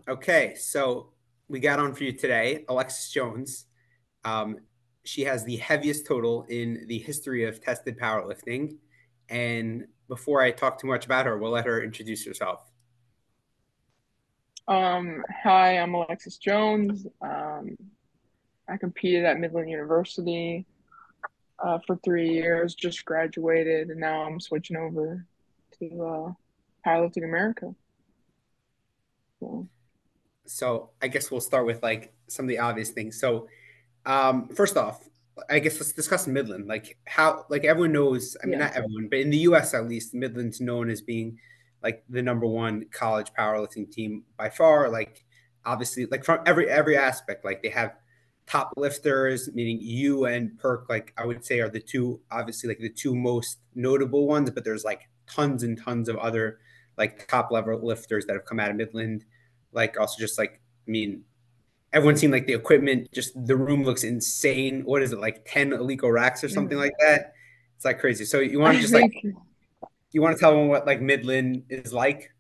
Okay, so we got on for you today, Alexis Jones. Um, she has the heaviest total in the history of tested powerlifting. And before I talk too much about her, we'll let her introduce herself. Hi, I'm Alexis Jones. I competed at Midland University for 3 years, just graduated, and now I'm switching over to Powerlifting America. So, So I guess we'll start with like some of the obvious things. So first off, I guess let's discuss Midland. Like how, like everyone knows, I mean, yeah. not everyone, but in the US at least, Midland's known as being like the number one college powerlifting team by far. Like obviously, like from every aspect, like they have top lifters, meaning you and Perk, like I would say are the two, obviously like the two most notable ones, but there's like tons and tons of other like top level lifters that have come out of Midland. Like also just like, I mean, everyone's seen like the equipment, just the room looks insane. What is it, like 10 Alico racks or something Mhm. like that? It's like crazy. So you want to I just like, think you want to tell them what like Midland is like?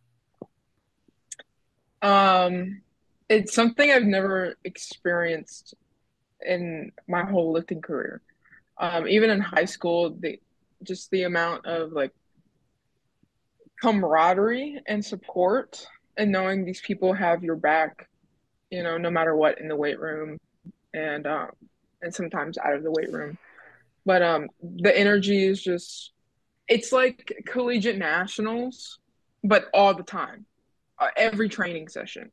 um, it's something I've never experienced in my whole lifting career. Even in high school, the amount of like camaraderie and support and knowing these people have your back, no matter what in the weight room and and sometimes out of the weight room. But the energy is just it's like collegiate nationals, but all the time. Every training session.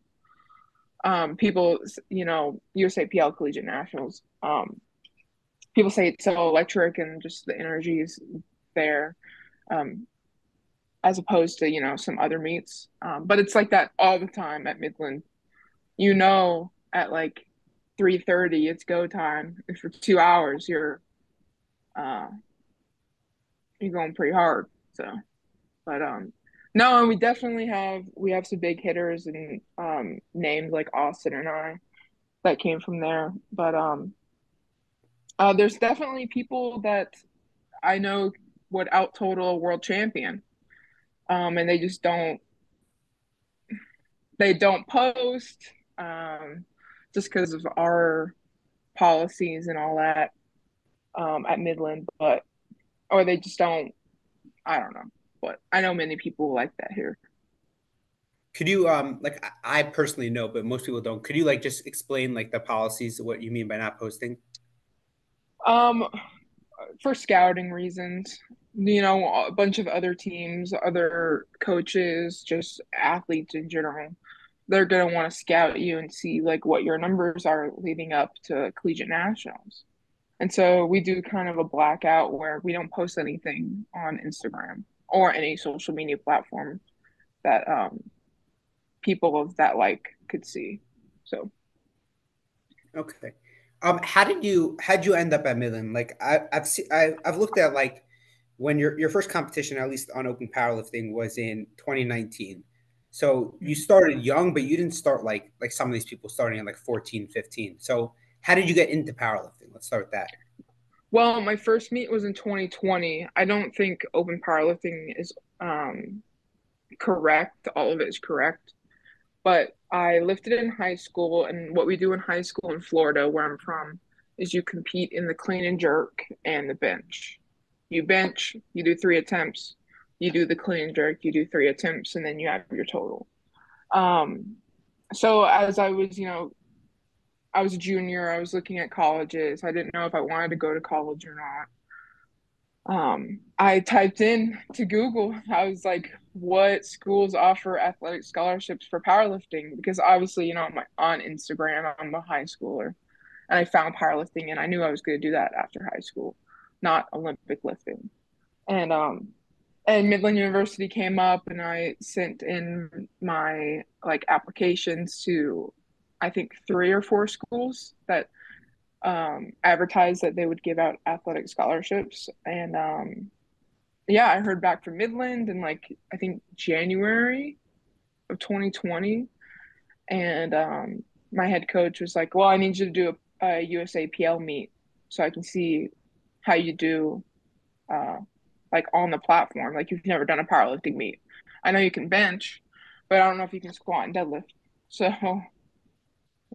People, USAPL collegiate nationals. People say it's so electric and just the energy is there. Um, as opposed to some other meets. But it's like that all the time at Midland. At like 3:30 it's go time. And for 2 hours uh you're going pretty hard. So, but no, and we have some big hitters and names like Austin and I that came from there. But there's definitely people that I know would out total a world champion. And they don't post just because of our policies and all that at Midland, but or they just don't. I don't know, but I know many people like that here. Could you like I personally know, but most people don't. Could you like just explain like the policies, what you mean by not posting? Um, for scouting reasons, a bunch of other teams, other coaches, just athletes in general, they're gonna want to scout you and see like what your numbers are leading up to collegiate nationals. And so we do kind of a blackout where we don't post anything on Instagram or any social media platform that people of that like could see. So, Okay. How'd you end up at Midland? Like I've looked at like when your first competition, at least on open powerlifting, was in 2019. So you started young, but you didn't start like some of these people starting at like 14, 15. So how did you get into powerlifting? Let's start with that. well, my first meet was in 2020. I don't think open powerlifting is correct. All of it is correct. But I lifted in high school, and what we do in high school in Florida, where I'm from, is you compete in the clean and jerk and the bench. You bench, you do 3 attempts, you do the clean and jerk, you do 3 attempts, and then you have your total. Um, so as I was a junior, I was looking at colleges. I didn't know if I wanted to go to college or not. I typed in to Google, I was like, what schools offer athletic scholarships for powerlifting? Because obviously, on Instagram, I'm a high schooler and I found powerlifting and I knew I was going to do that after high school, not Olympic lifting. And Midland University came up and I sent in my like applications to I think 3 or 4 schools that advertised that they would give out athletic scholarships. And yeah, I heard back from Midland in like I think January of 2020, and my head coach was like, "Well, I need you to do a USAPL meet so I can see how you do uh, like on the platform. Like you've never done a powerlifting meet. I know you can bench, but I don't know if you can squat and deadlift." So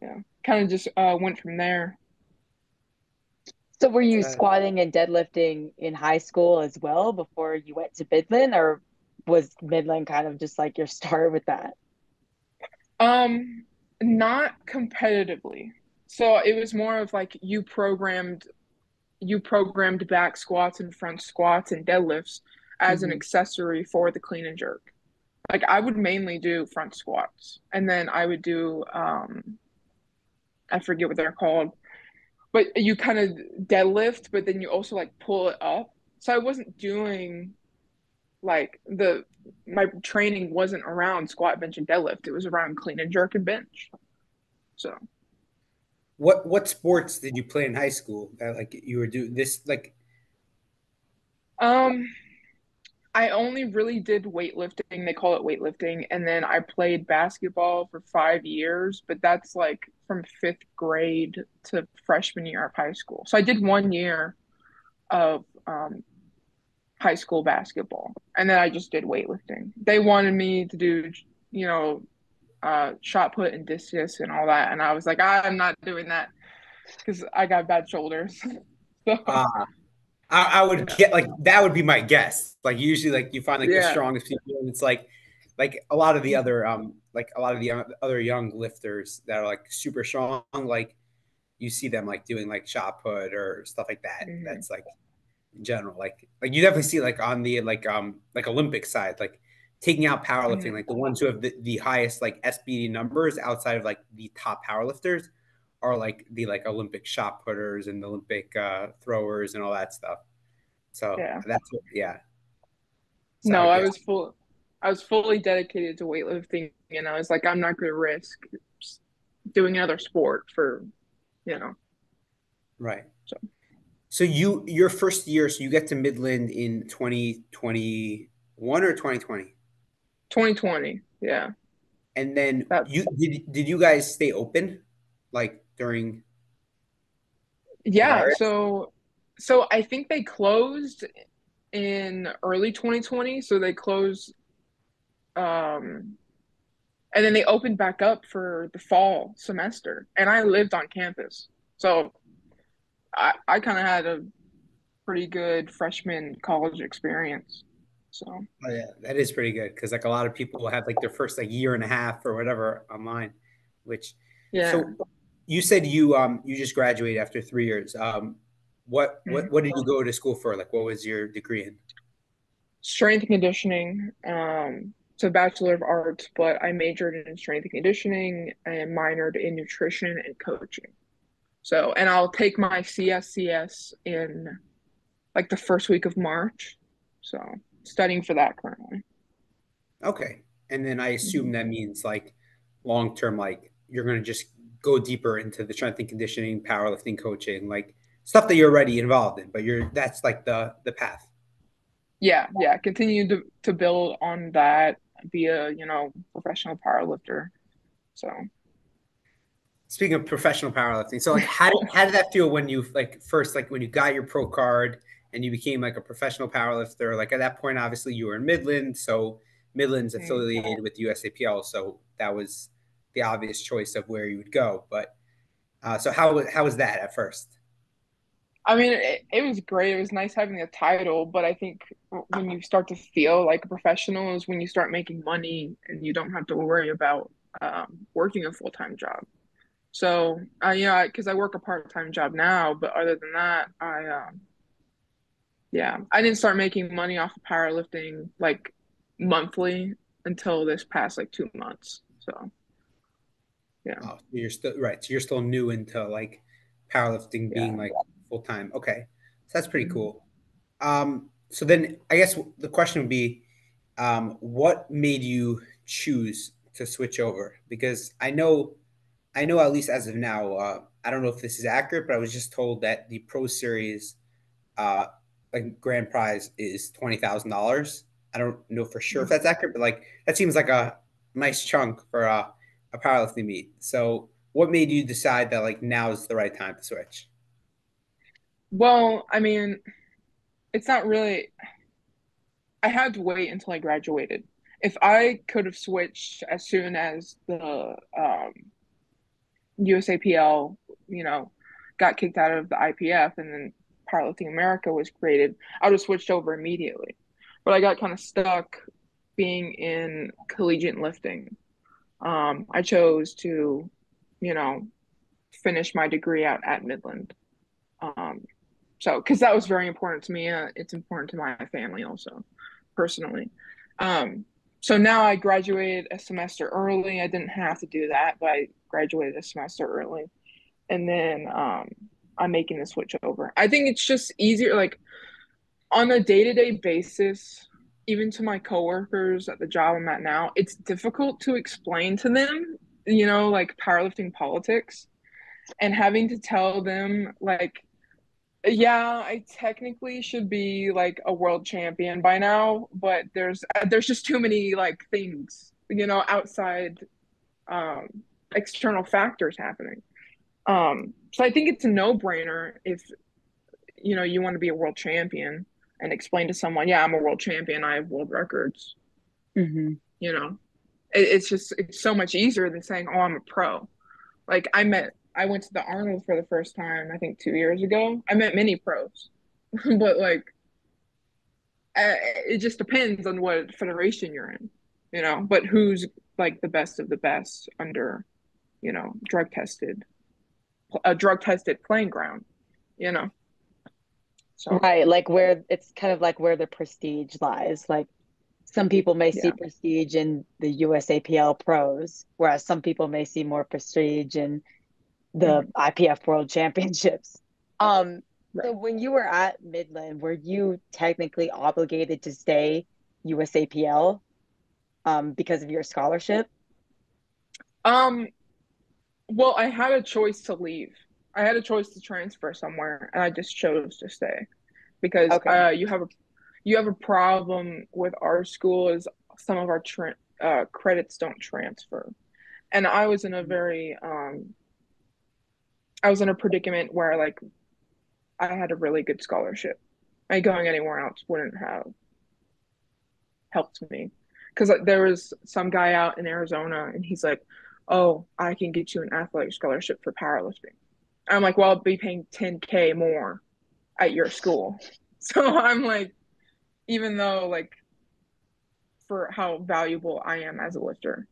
yeah, kind of just went from there. So were you So, squatting and deadlifting in high school as well before you went to Midland, or was Midland kind of just like your start with that? Um, Not competitively. So it was more of like you programmed back squats and front squats and deadlifts as an mhm. accessory for the clean and jerk. Like I would mainly do front squats and then I would do I forget what they're called, but you kind of deadlift, but then you also like pull it up. So I wasn't doing like the my training wasn't around squat, bench, and deadlift. It was around clean and jerk and bench. So What sports did you play in high school that like you were doing this like um I only really did weightlifting. They call it weightlifting. And then I played basketball for 5 years, but that's like from fifth grade to freshman year of high school. So I did 1 year of high school basketball, and then I just did weightlifting. They wanted me to do, you know, shot put and discus and all that. And I was like, I'm not doing that because I got bad shoulders. So, uh I would yeah. get like that would be my guess. Like usually like you find like the Yeah. strongest people and it's like a lot of the other young lifters that are like super strong like you see them like doing like shot put or stuff like that. Hmm. That's like in general. Like you definitely see like on the like Olympic side, like taking out powerlifting, Hmm. like the ones who have the highest like SBD numbers outside of like the top powerlifters are like the like Olympic shot putters and the Olympic throwers and all that stuff. So Yeah. that's what, yeah. So No, yeah, I was fully dedicated to weightlifting, and I was like, I'm not going to risk doing another sport for, you know, right. so So your first year, so you get to Midland in 2021 or 2020, 2020. Yeah. and then you That's did you guys stay open like during the yeah, virus? so I think they closed in early 2020, so they closed um and then they opened back up for the fall semester, and I lived on campus. So I kind of had a pretty good freshman college experience. So, Oh yeah, that is pretty good because like a lot of people have like their first like year and a half or whatever online, which yeah. so you said you just graduated after 3 years. Mhm. What did you go to school for? Like what was your degree in? Strength and conditioning. So Bachelor of Arts, but I majored in strength and conditioning and minored in nutrition and coaching. So, and I'll take my CSCS in like the first week of March. So, studying for that currently. Okay. And then I Hmm. assume that means like long term, like you're going to just go deeper into the strength and conditioning, powerlifting, coaching, like stuff that you're already involved in, but you're that's like the path. Yeah, yeah. Continue to build on that, be a, professional power lifter. So, Speaking of professional powerlifting, so like how did that feel when you like first like when you got your pro card and you became like a professional powerlifter? Like at that point, obviously you were in Midland, so Midland's mm. affiliated with USAPL, so that was the obvious choice of where you would go. But so how was that at first? I mean, it was great. It was nice having a title, but I think when you start to feel like a professional is when you start making money and you don't have to worry about working a full-time job. So, yeah, because I work a part-time job now, but other than that, yeah, I didn't start making money off of powerlifting like monthly until this past like 2 months. So, yeah. Oh, so you're still right. So you're still new into like powerlifting being Yeah. like full time. Okay. So that's pretty Mhm. cool. So then I guess the question would be, what made you choose to switch over? Because I know at least as of now, I don't know if this is accurate, but I was just told that the Pro Series, uh, like grand prize is $20,000. I don't know for sure if Mhm. that's accurate, but like that seems like a nice chunk for a powerlifting meet. So, what made you decide that like now is the right time to switch? Well, I mean, it's not really, I had to wait until I graduated. if I could have switched as soon as the USAPL, you know, got kicked out of the IPF and then Powerlifting America was created, I would have switched over immediately. But I got kind of stuck being in collegiate lifting. I chose to, you know, finish my degree out at Midland. Um, so, because that was very important to me. It's important to my family also, personally. Um, so now I graduated a semester early. I didn't have to do that, but I graduated a semester early. And then I'm making the switch over. I think it's just easier, like on a day-to-day basis, even to my coworkers at the job I'm at now, it's difficult to explain to them, like powerlifting politics and having to tell them like, yeah, I technically should be like a world champion by now, but there's just too many like things, outside um external factors happening. So I think it's a no-brainer if you want to be a world champion and explain to someone, yeah, I'm a world champion, I have world records. Mm-hmm. It's so much easier than saying, oh, I'm a pro. Like I went to the Arnold for the first time, I think 2 years ago. I met many pros, but like it just depends on what federation you're in, but who's like the best of the best under, drug tested, a drug tested playing ground, you know. So Right, like where it's kind of like where the prestige lies. Like some people may see yeah. prestige in the USAPL pros, whereas some people may see more prestige in the Mhm. IPF World Championships. Um, so Right. when you were at Midland, were you technically obligated to stay USAPL because of your scholarship? Um, well, I had a choice to leave. I had a choice to transfer somewhere, and I just chose to stay because Okay. you have a problem with our school is some of our credits don't transfer, and I was in a predicament where like I had a really good scholarship. Like going anywhere else wouldn't have helped me because there was some guy out in Arizona and he's like, "Oh, I can get you an athletic scholarship for powerlifting." I'm like, "Well, I'll be paying 10K more at your school." So I'm like, even though like for how valuable I am as a lifter.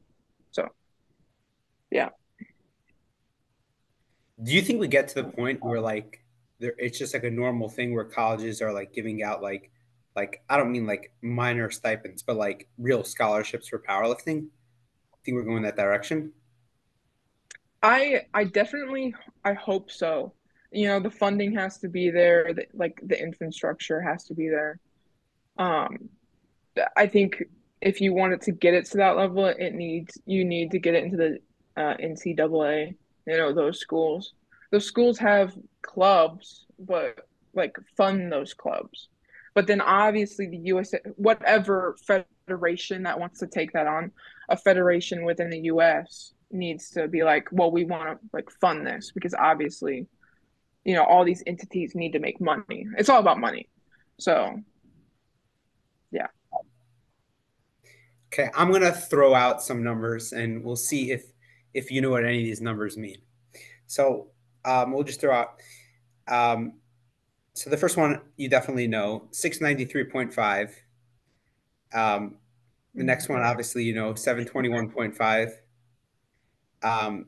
So yeah. Do you think we get to the point where like it's just like a normal thing where colleges are like giving out like I don't mean like minor stipends, but like real scholarships for powerlifting? I think we're going that direction. I definitely I hope so. The funding has to be there, like the infrastructure has to be there. Um, I think if you wanted to get it to that level, you need to get it into the NCAA. Those schools. Those schools have clubs, but like fund those clubs. But then obviously the US, whatever federation that wants to take that on, a federation within the US needs to be like, well, we want to like fund this because obviously, all these entities need to make money. It's all about money. So yeah. Okay, I'm gonna throw out some numbers and we'll see if you know what any of these numbers mean. So we'll just throw out. Um, so the first one you definitely know, 693.5. Um, the next one, obviously, 721.5. Um,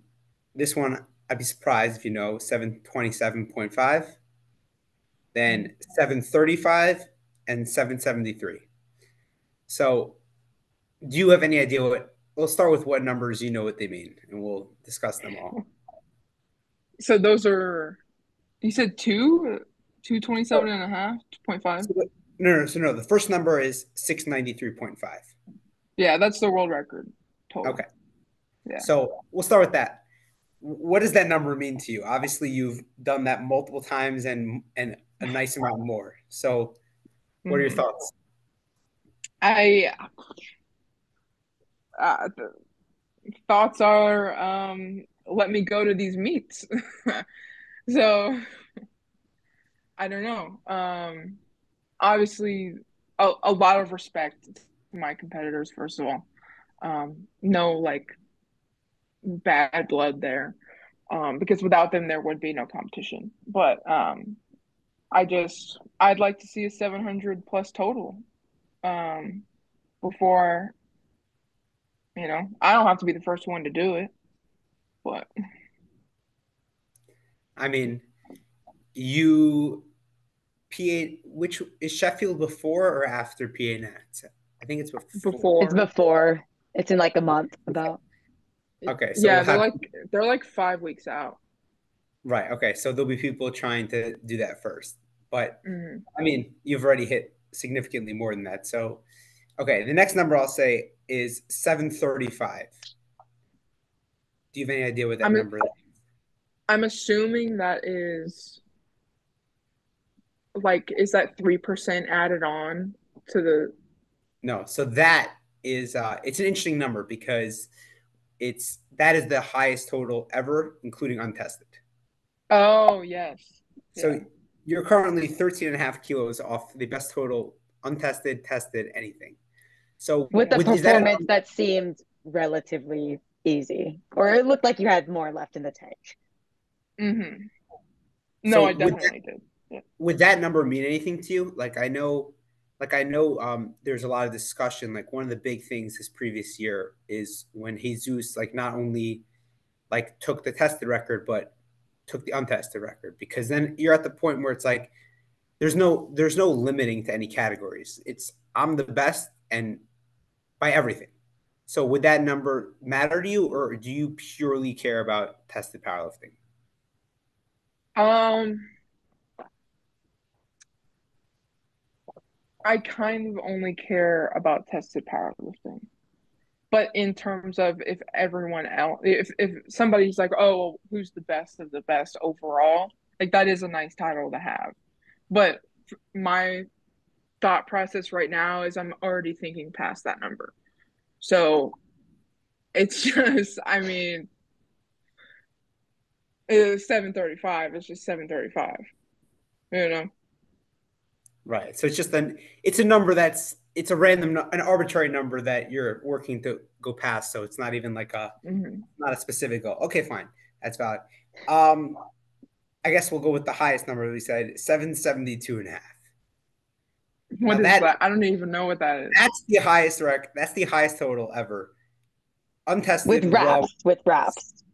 this one, I'd be surprised if you know 727.5, then 735 and 773. So do you have any idea we'll start with what numbers you know what they mean and we'll discuss them all. So those are, you said 227 Oh, and a half, 2.5. no. The first number is 693.5. Yeah, that's the world record total. Okay. Yeah. So we'll start with that. What does that number mean to you? Obviously, you've done that multiple times and a nice amount more. So, what are your hmm thoughts? I the thoughts are let me go to these meets. So I don't know. Obviously a lot of respect my competitors, first of all. No like bad blood there. Because without them there would be no competition. But I'd like to see a 700 plus total. Um, before, I don't have to be the first one to do it, but I mean, you PA, which is Sheffield before or after PA Nats? I think it's before. It's before, before. It's in like a month about. Okay, so yeah, we'll have they're like 5 weeks out. right. Okay, so there'll be people trying to do that first, but Hmm. I mean, you've already hit significantly more than that. So, okay, the next number I'll say is 735. Do you have any idea what that I'm number is? I'm assuming that is like, is that 3% added on to the? No, so that is it's an interesting number because that is the highest total ever, including untested. Oh, yes. So Yeah. you're currently 13 and a half kilos off the best total, untested, tested, anything. So With a is that a performance number? that seemed relatively easy, or it looked like you had more left in the tank. Hmm. No, So I definitely did. Yeah. would that number mean anything to you? I know there's a lot of discussion. Like one of the big things this previous year is when Jesus like not only like took the tested record, but took the untested record, because then you're at the point where it's like there's no limiting to any categories. It's I'm the best and by everything. So would that number matter to you, or do you purely care about tested powerlifting? Um, I kind of only care about tested powerlifting. But in terms of if everyone else, if somebody's like, oh, well, who's the best of the best overall, like that is a nice title to have. But my thought process right now is I'm already thinking past that number. So it's just, I mean, it's 735. It's just 735, you know? Right. So it's a number it's a random an arbitrary number that you're working to go past. So it's not even like Hmm. not a specific goal. Okay, fine. That's valid. Um, I guess we'll go with the highest number we said, 772 and a half. Now What is that? I don't even know what that is. that's the highest total ever. With Untested raw. wraps, with wraps.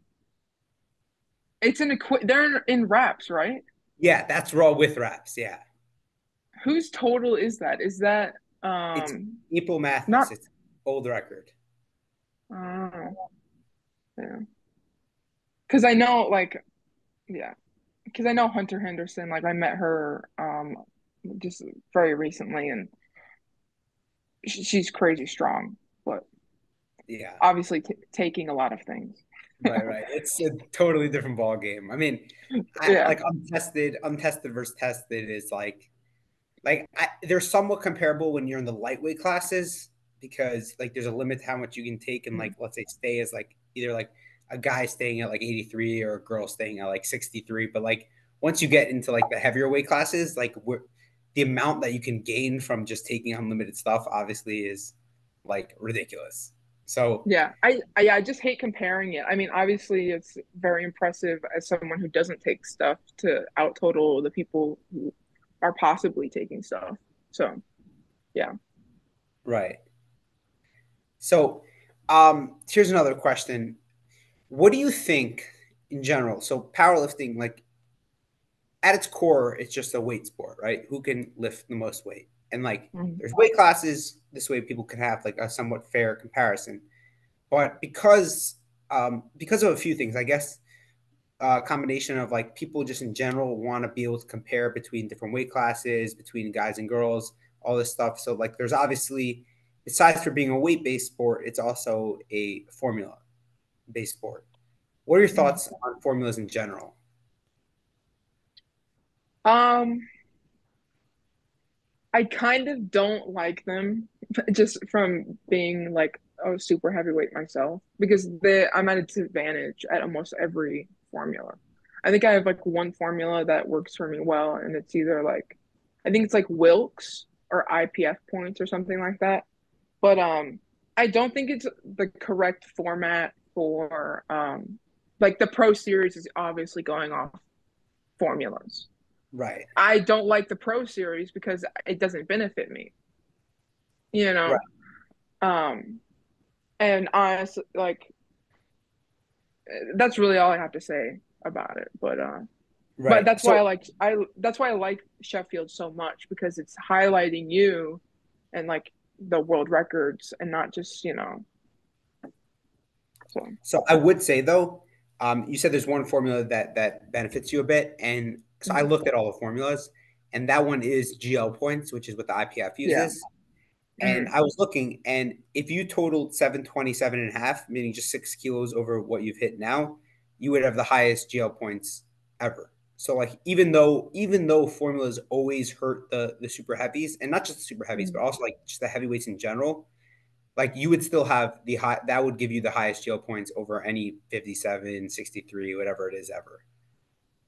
It's they're in reps, right? Yeah, that's raw with wraps. Yeah. Whose total is that? Is that It's April Mathis. not It's old record. oh, yeah. Because I know like yeah, because I know Hunter Henderson, like I met her just very recently, and she's crazy strong, but Yeah. obviously taking a lot of things. Right, right. It's a totally different ball game. I mean, Yeah. like untested versus tested is they're somewhat comparable when you're in the lightweight classes, because like there's a limit to how much you can take and like let's say stay as like either like a guy staying at like 83 or a girl staying at like 63. But like once you get into like the heavier weight classes, like the amount that you can gain from just taking unlimited stuff obviously is like ridiculous. So Yeah, I just hate comparing it. I mean, obviously, it's very impressive as someone who doesn't take stuff to out total the people who are possibly taking stuff. So, yeah. right. So here's another question. What do you think in general? So powerlifting, like at its core, it's just a weight sport, right? Who can lift the most weight? And like Mhm. there's weight classes, this way people can have like a somewhat fair comparison. But because of a few things, I guess a combination of like people just in general want to be able to compare between different weight classes, between guys and girls, all this stuff. So like there's obviously, besides for being a weight-based sport, it's also a formula-based sport. What are your Mhm. thoughts on formulas in general? Um, I kind of don't like them just from being like a super heavyweight myself because I'm at a disadvantage at almost every formula. I think I have like one formula that works for me well, and it's either like I think it's like Wilks or IPF points or something like that. But I don't think it's the correct format for like the Pro Series is obviously going off formulas. Right. I don't like the Pro Series because it doesn't benefit me, you know. Right. Um, and honestly, like that's really all I have to say about it. But Right. So that's why I like Sheffield so much because it's highlighting you and like the world records and not just, you know. So So I would say though, you said there's one formula that benefits you a bit, and so I mhm. looked at all the formulas, and that one is GL points, which is what the IPF Yeah. uses. And Mhm. I was looking, and if you totaled 727 and a half, meaning just 6 kilos over what you've hit now, you would have the highest GL points ever. So like even though formulas always hurt the super heavies, and not just the super heavies, but Mhm. also like just the heavyweights in general, like you would still have the high that would give you the highest GL points over any 57, 63, whatever it is ever.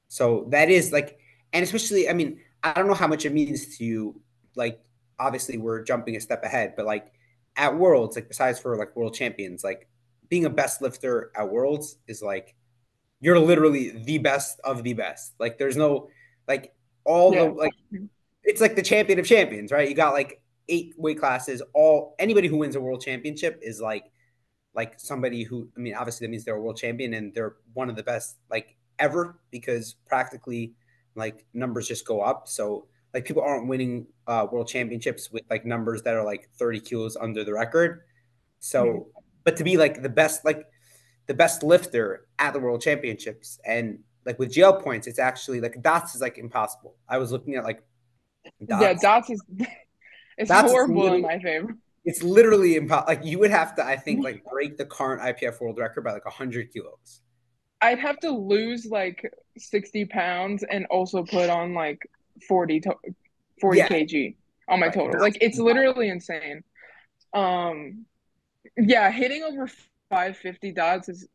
So that is like, and especially, I mean, I don't know how much it means to you. Like, obviously, we're jumping a step ahead, but like at Worlds, like besides for like world champions, like being a best lifter at Worlds is like you're literally the best of the best. Like, there's no like all the Yeah. like it's like the champion of champions, right? You got like 8 weight classes. All anybody who wins a world championship is like somebody who, I mean, obviously that means they're a world champion and they're one of the best like ever because practically like numbers just go up. So like people aren't winning world championships with like numbers that are like 30 kilos under the record. Mhm. So, but to be like the best lifter at the world championships and like with GL points, it's actually like dots is like impossible. I was looking at like Yeah, dots. dots is it's Dots is horrible in literally my favor. it's literally impossible. Like you would have to, I think, like break the current IPF world record by like 100 kilos. I'd have to lose like 60 pounds and also put on like 40 to 40 Yeah, kg on my right. total. Like That's it's impossible. literally insane. Um yeah, hitting over 550 dots is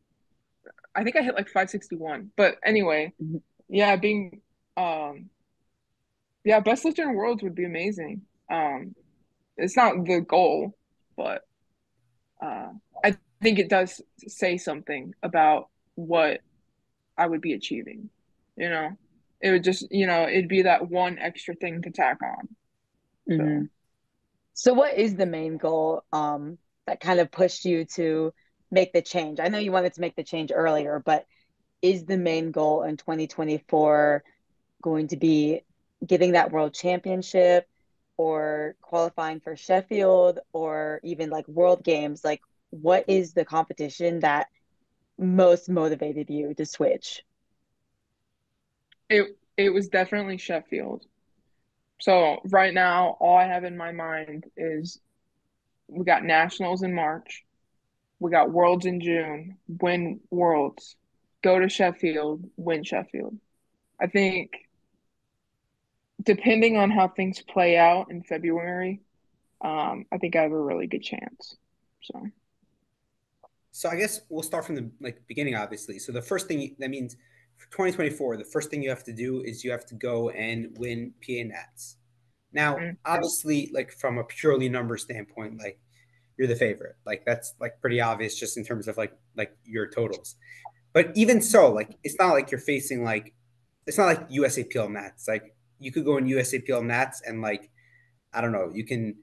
I think I hit like 561. But anyway, Mhm. yeah, being um yeah, best lifter in worlds would be amazing. It's not the goal, but uh I think it does say something about what I would be achieving. You know, it would just, you know, it'd be that one extra thing to tack on. So Mhm. So what is the main goal that kind of pushed you to make the change? I know you wanted to make the change earlier, but is the main goal in 2024 going to be getting that world championship or qualifying for Sheffield or even like world games? Like, what is the competition that most motivated you to switch? it was definitely Sheffield. So right now, all I have in my mind is we got nationals in March, we got worlds in June, win worlds, go to Sheffield, win Sheffield. I think depending on how things play out in February, I think I have a really good chance. So So I guess we'll start from the like beginning, obviously. So the first thing that means for 2024, the first thing you have to do is you have to go and win PA Nats. Now, mm, obviously, like from a purely number standpoint, like you're the favorite. Like that's like pretty obvious just in terms of like your totals. But even so, like it's not like you're facing like it's not like USAPL Nats. Like you could go in USAPL Nats and like I don't know, you can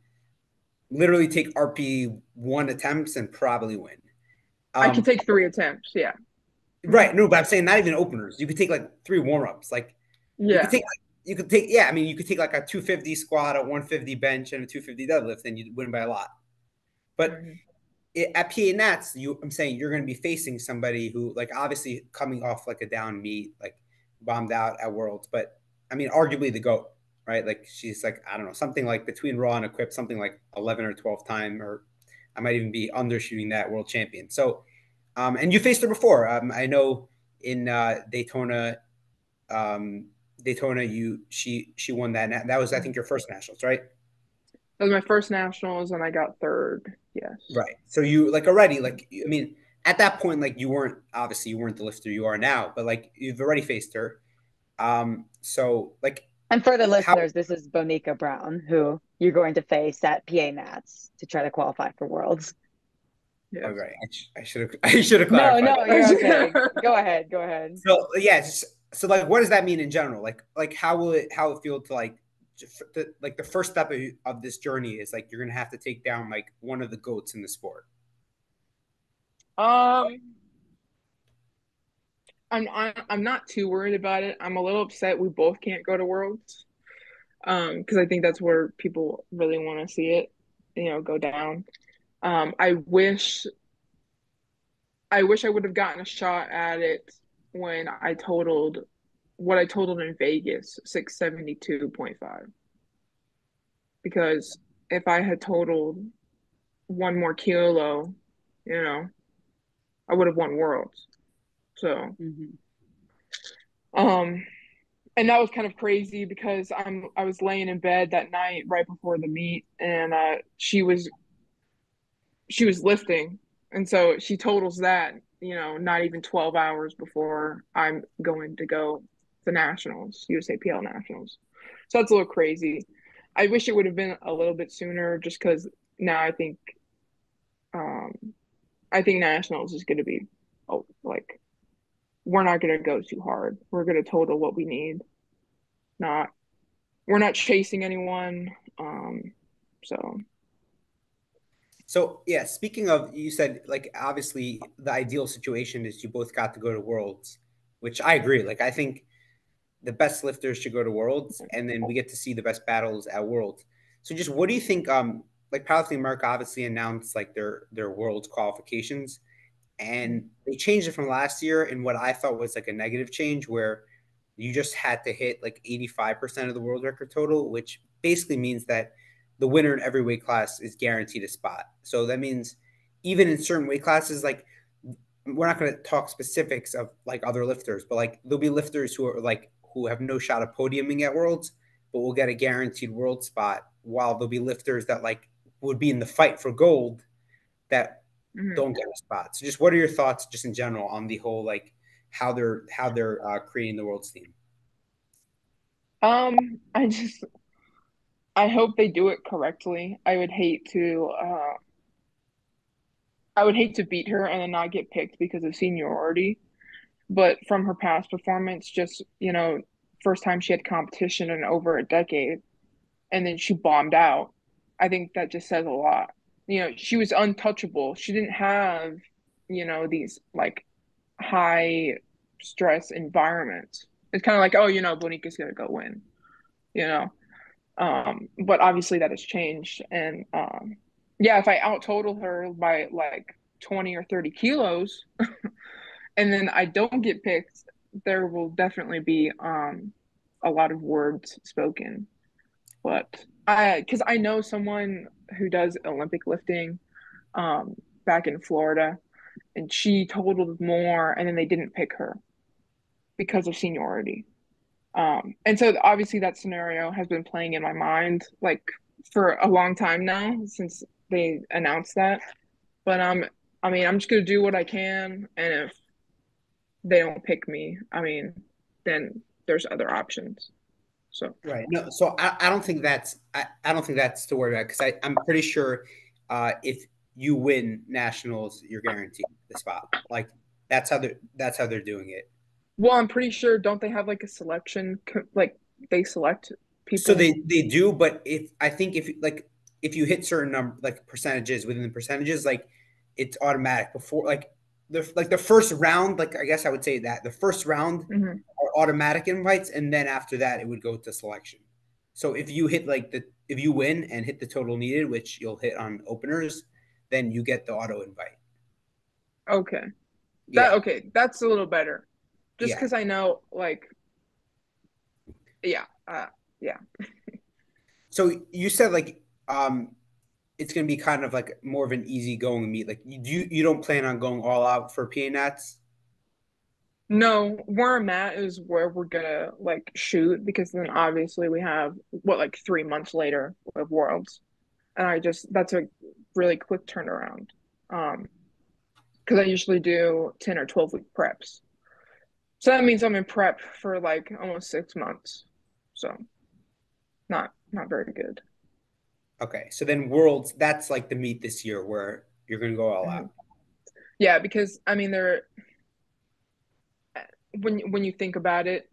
literally take RP1 attempts and probably win. I could Um, take 3 attempts. Yeah. right. No, but I'm saying not even openers. You could take like 3 warm-ups. Like you could Yeah. take you could take yeah, I mean you could take like a 250 squat, a 150 bench, and a 250 deadlift, and you'd win by a lot. But Mhm. at PA Nats, I'm saying you're going to be facing somebody who, like, obviously coming off like a down meet, like bombed out at Worlds, but I mean, arguably the GOAT, right? Like, she's like, I don't know, something like between Raw and Equipped, something like 11 or 12 time, or I might even be undershooting that world champion. So, and you faced her before. I know in um, Daytona, she won that. That was, I think, your first nationals, right? That was my first nationals, and I got third. Yes. Right. So you like already like I mean at that point like you weren't obviously you weren't the lifter you are now, but like you've already faced her. So like And for the how listeners, this is Bonica Brown, who you're going to face at PA Nats to try to qualify for Worlds. all Yes. right, I should have I should have No, clarified no, that. you're okay. Go ahead. Go ahead. So yes, so like, what does that mean in general? Like how it feel to like the first step of this journey is like you're gonna have to take down like one of the goats in the sport. Um, I'm not too worried about it. I'm a little upset we both can't go to Worlds. Because I think that's where people really want to see it, go down. Um, I wish I wish I would have gotten a shot at it when I totaled what I totaled in Vegas, 672.5. Because if I had totaled one more kilo, you know, I would have won Worlds. So, Mhm. um, and that was kind of crazy because I was laying in bed that night right before the meet, and she was lifting, and so she totals that, not even 12 hours before I'm going to go to nationals, USAPL nationals. So that's a little crazy. I wish it would have been a little bit sooner, just because now um, I think nationals is going to be, oh, like, we're not going to go too hard. We're going to total what we need. Not We're not chasing anyone. So So yeah, speaking of, you said like obviously the ideal situation is you both got to go to Worlds, which I agree. Like I think the best lifters should go to Worlds, and then we get to see the best battles at Worlds. So just what do you think? Like Powerlifting America obviously announced like their Worlds qualifications, and they changed it from last year in what I thought was like a negative change where you just had to hit like 85% of the world record total, which basically means that the winner in every weight class is guaranteed a spot. So that means even in certain weight classes, like we're not going to talk specifics of like other lifters, but like there'll be lifters who are like who have no shot of podiuming at Worlds, but will get a guaranteed world spot, while there'll be lifters that like would be in the fight for gold that mhm. don't get a spot. So just what are your thoughts just in general on the whole like how they're creating the world's team? I hope they do it correctly. I would hate to beat her and then not get picked because of seniority. But from her past performance, just, first time she had competition in over a decade, and then she bombed out. I think that just says a lot. She was untouchable. She didn't have, these like high stress environments. It's kind of like, oh, Bonica's gonna go win, you know. But obviously that has changed. And yeah, if I out total her by like 20 or 30 kilos and then I don't get picked, there will definitely be a lot of words spoken. But because I know someone who does Olympic lifting um, back in Florida, and she totaled more, and then they didn't pick her because of seniority. And so obviously that scenario has been playing in my mind like for a long time now since they announced that. But I mean, I'm just gonna do what I can, and if they don't pick me, I mean, then there's other options. So Right. No, so I don't think I don't think that's to worry about because I'm pretty sure if you win nationals, you're guaranteed the spot. Like that's how they're doing it. well, I'm pretty sure don't they have like a selection like they select So people? they do, but if I think if you hit certain number like percentages within the percentages, like it's automatic before like the first round, like I guess I would say that the first round Hmm. are automatic invites, and then after that it would go to selection. So if you hit if you win and hit the total needed, which you'll hit on openers, then you get the auto invite. Okay. Yeah, That's a little better. Just yeah. because I know like yeah, yeah. So you said like it's gonna be kind of like more of an easy going meet. Like you don't plan on going all out for PA Nats? No, where I'm at is where we're gonna like shoot because then obviously we have what like 3 months later of Worlds, and that's a really quick turnaround. Um, because I usually do 10 or 12 week preps, so that means I'm in prep for like almost 6 months. So not very good. Okay, so then Worlds, that's like the meet this year where you're gonna go all Mhm. out. Yeah, because I mean, when you think about it,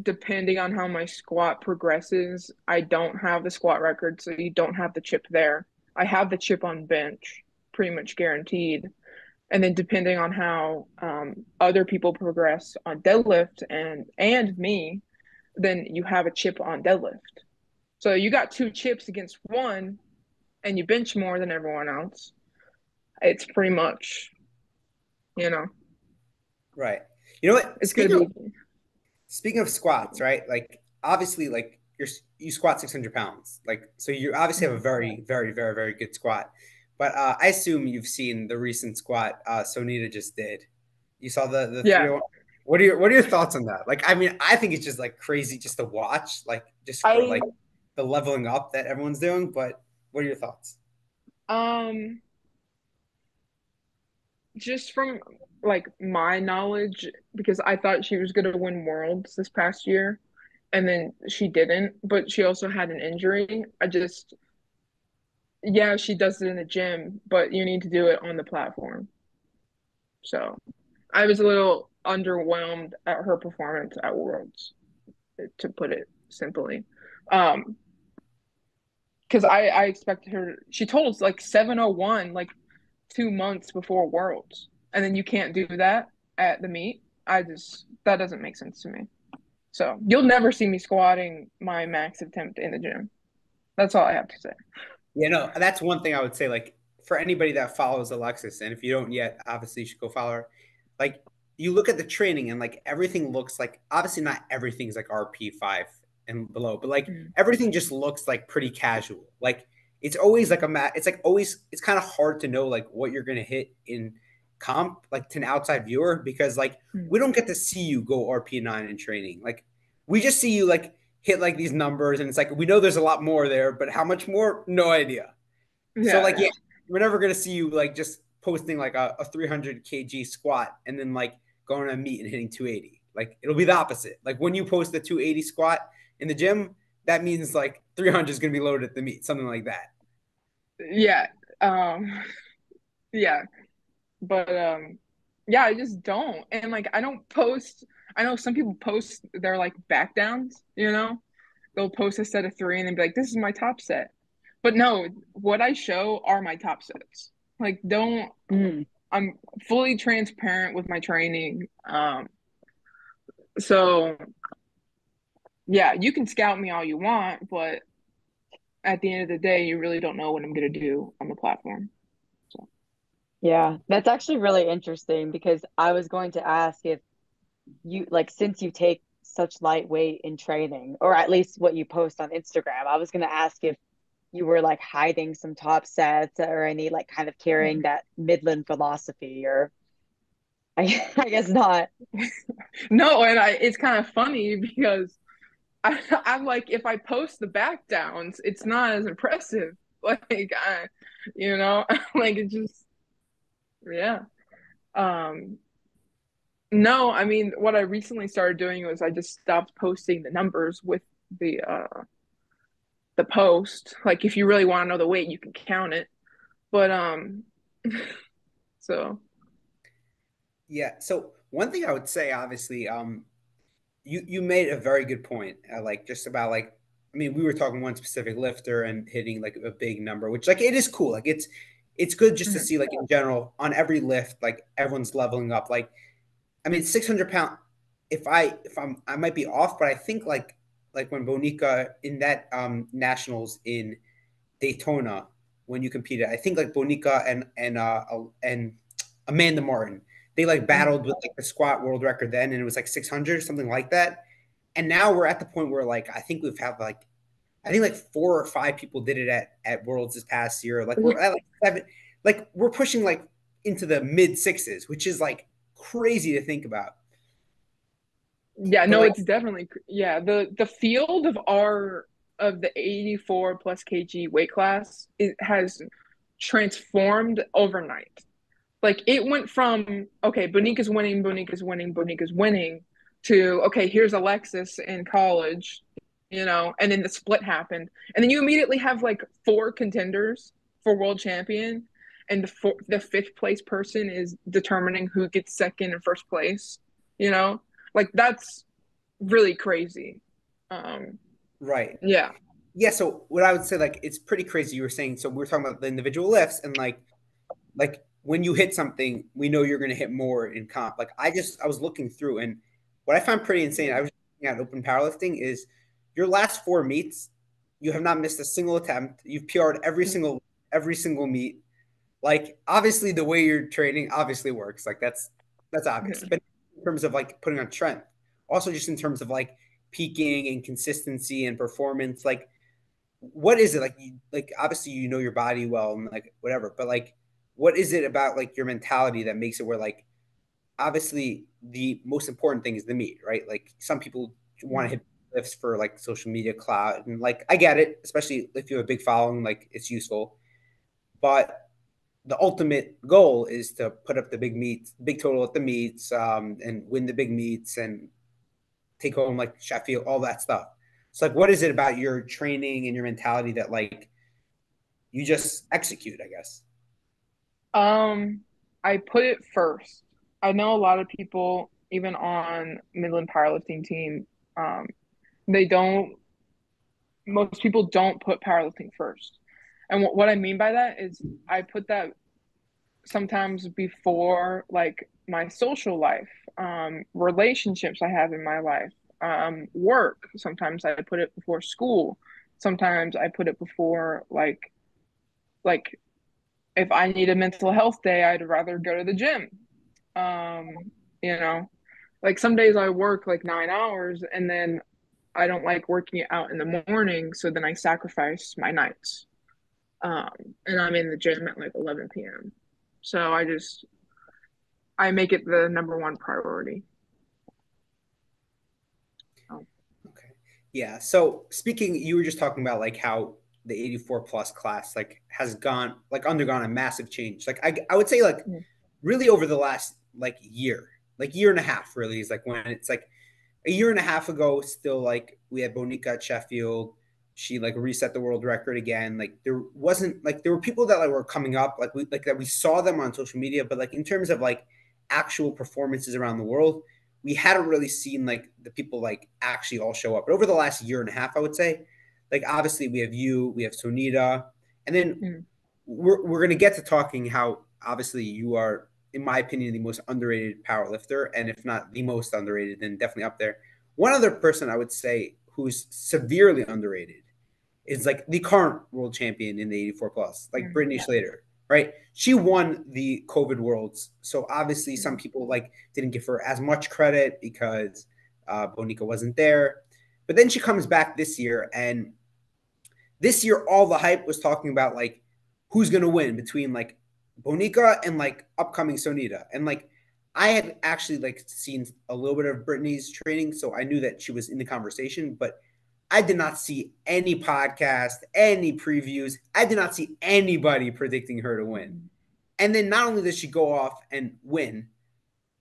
depending on how my squat progresses, I don't have the squat record, so you don't have the chip there. I have the chip on bench, pretty much guaranteed. And then depending on how other people progress on deadlift and me, then you have a chip on deadlift. So you got two chips against one, and you bench more than everyone else. It's pretty much, you know, Right. You know what? it's gonna be. Speaking of squats, right? Like obviously, like you squat 600 pounds, like so you obviously have a very, very, very, very good squat. But I assume you've seen the recent squat Sonita just did. You saw the Yeah, 301. What are your thoughts on that? Like, I mean, I think it's just like crazy just to watch, like just for I like the leveling up that everyone's doing. But what are your thoughts? um just from like my knowledge, because I thought she was gonna win worlds this past year, and then she didn't, but she also had an injury. Yeah, she does it in the gym, but you need to do it on the platform. So I was a little underwhelmed at her performance at Worlds, to put it simply. Um, because I expected her, she told us like 701, like 2 months before Worlds, and then you can't do that at the meet. That doesn't make sense to me. So you'll never see me squatting my max attempt in the gym. That's all I have to say. You know, that's one thing I would say. Like for anybody that follows Alexis, and if you don't yet, obviously you should go follow her. Like you look at the training, and like everything looks like obviously not everything's like RP5 and below, but like Mm. everything just looks like pretty casual. Like it's always like a mat. It's like always. It's kind of hard to know like what you're gonna hit in comp, like to an outside viewer, because like Mm. we don't get to see you go RP9 in training. Like we just see you like hit like these numbers and it's like we know there's a lot more there, but how much more? No idea. So Yeah, like yeah, yeah. we're never gonna see you like just posting like a 300 kg squat and then like going on a meet and hitting 280. Like it'll be the opposite. Like when you post the 280 squat in the gym, that means like 300 is gonna be loaded at the meet, something like that. Yeah. Um, yeah. But yeah, I just don't. And like I don't post, I know some people post their like back downs, you know? They'll post a set of three and then be like, this is my top set. But no, what I show are my top sets. Like don't Mm. I'm fully transparent with my training. So yeah, you can scout me all you want, but at the end of the day, you really don't know what I'm gonna do on the platform. So Yeah, that's actually really interesting because I was going to ask if you like since you take such lightweight in training, or at least what you post on Instagram, I was going to ask if you were like hiding some top sets or any like kind of carrying that Midland philosophy, or I guess not. no, and it's kind of funny because I'm like, if I post the back downs, it's not as impressive. Like like it just yeah. Um, no, I mean what I recently started doing was I just stopped posting the numbers with the post. Like if you really want to know the weight, you can count it. But so Yeah. So one thing I would say, obviously, you made a very good point. Like just about like, I mean, we were talking one specific lifter and hitting like a big number, which like it is cool. Like it's good just to mhm. see like in general on every lift, like everyone's leveling up. Like I mean, 600 pound. I might be off, but I think like when Bonica in that nationals in Daytona when you competed, I think like Bonica and Amanda Martin, they like Mhm. battled with like the squat world record then, and it was like 600 something like that. And now we're at the point where like I think like 4 or 5 people did it at Worlds this past year. Like we're at like 7, like we're pushing like into the mid sixes, which is like crazy to think about. Yeah, But no, like it's definitely yeah. The field of the 84 plus kg weight class, it has transformed overnight. Like it went from okay, Bonica's winning, Bonica's winning, Bonica's winning to okay, here's Alexis in college. and then the split happened. And then you immediately have like 4 contenders for world champion, and the fifth place person is determining who gets second and first place, like that's really crazy. Right. Yeah. Yeah. So what I would say, like, it's pretty crazy. You were saying, so we were talking about the individual lifts and like when you hit something, we know you're going to hit more in comp. Like I was looking through, and what I found pretty insane, I was looking at open powerlifting, is your last 4 meets, you have not missed a single attempt. You've PR'd every single meet. Like obviously the way you're training obviously works. Like that's obvious. But in terms of like putting on strength, also just in terms of like peaking and consistency and performance, like what is it like? Like obviously you know your body well and like whatever, but like what is it about like your mentality that makes it where like obviously the most important thing is the meet, right? Like some people want to hit lifts for like social media clout, and like I get it, especially if you have a big following, like it's useful. But the ultimate goal is to put up the big meets, big total at the meets, and win the big meets and take home like Sheffield, all that stuff. So like, what is it about your training and your mentality that like you just execute? I guess. Um, I put it first. I know a lot of people, even on Midland powerlifting team, um, they don't. Most people don't put powerlifting first, and what I mean by that is I put that sometimes before like my social life, relationships I have in my life, work. Sometimes I put it before school. Sometimes I put it before like if I need a mental health day, I'd rather go to the gym. Um, you know, like some days I work like 9 hours and then I don't like working out in the morning, so then I sacrifice my nights. Um, and I'm in the gym at like 11 p.m. So I make it the number one priority. Oh. Okay. Yeah. So speaking, you were just talking about like how the 84 plus class like has gone like undergone a massive change. Like I would say like Yeah. really over the last like year and a half really is like when it's like a year and a half ago, still like we had Bonica at Sheffield. She like reset the world record again. Like there wasn't like there were people that like were coming up like we like that we saw them on social media, but like in terms of like actual performances around the world, we hadn't really seen like the people like actually all show up. But over the last year and a half, I would say, like obviously we have you, we have Sonita, and then Mm. we're gonna get to talking how obviously you are, in my opinion, the most underrated power lifter, and if not the most underrated, then definitely up there. One other person I would say who's severely underrated is like the current world champion in the 84 plus, like Mm. Brittany Schlater, right? She won the COVID Worlds, so obviously some Mm. people like didn't give her as much credit because Bonica wasn't there. But then she comes back this year, and this year all the hype was talking about like who's gonna win between like Bonica and like upcoming Sonita. And like I had actually like seen a little bit of Brittany's training, so I knew that she was in the conversation, but I did not see any podcast, any previews. I did not see anybody predicting her to win. Mm. And then not only does she go off and win,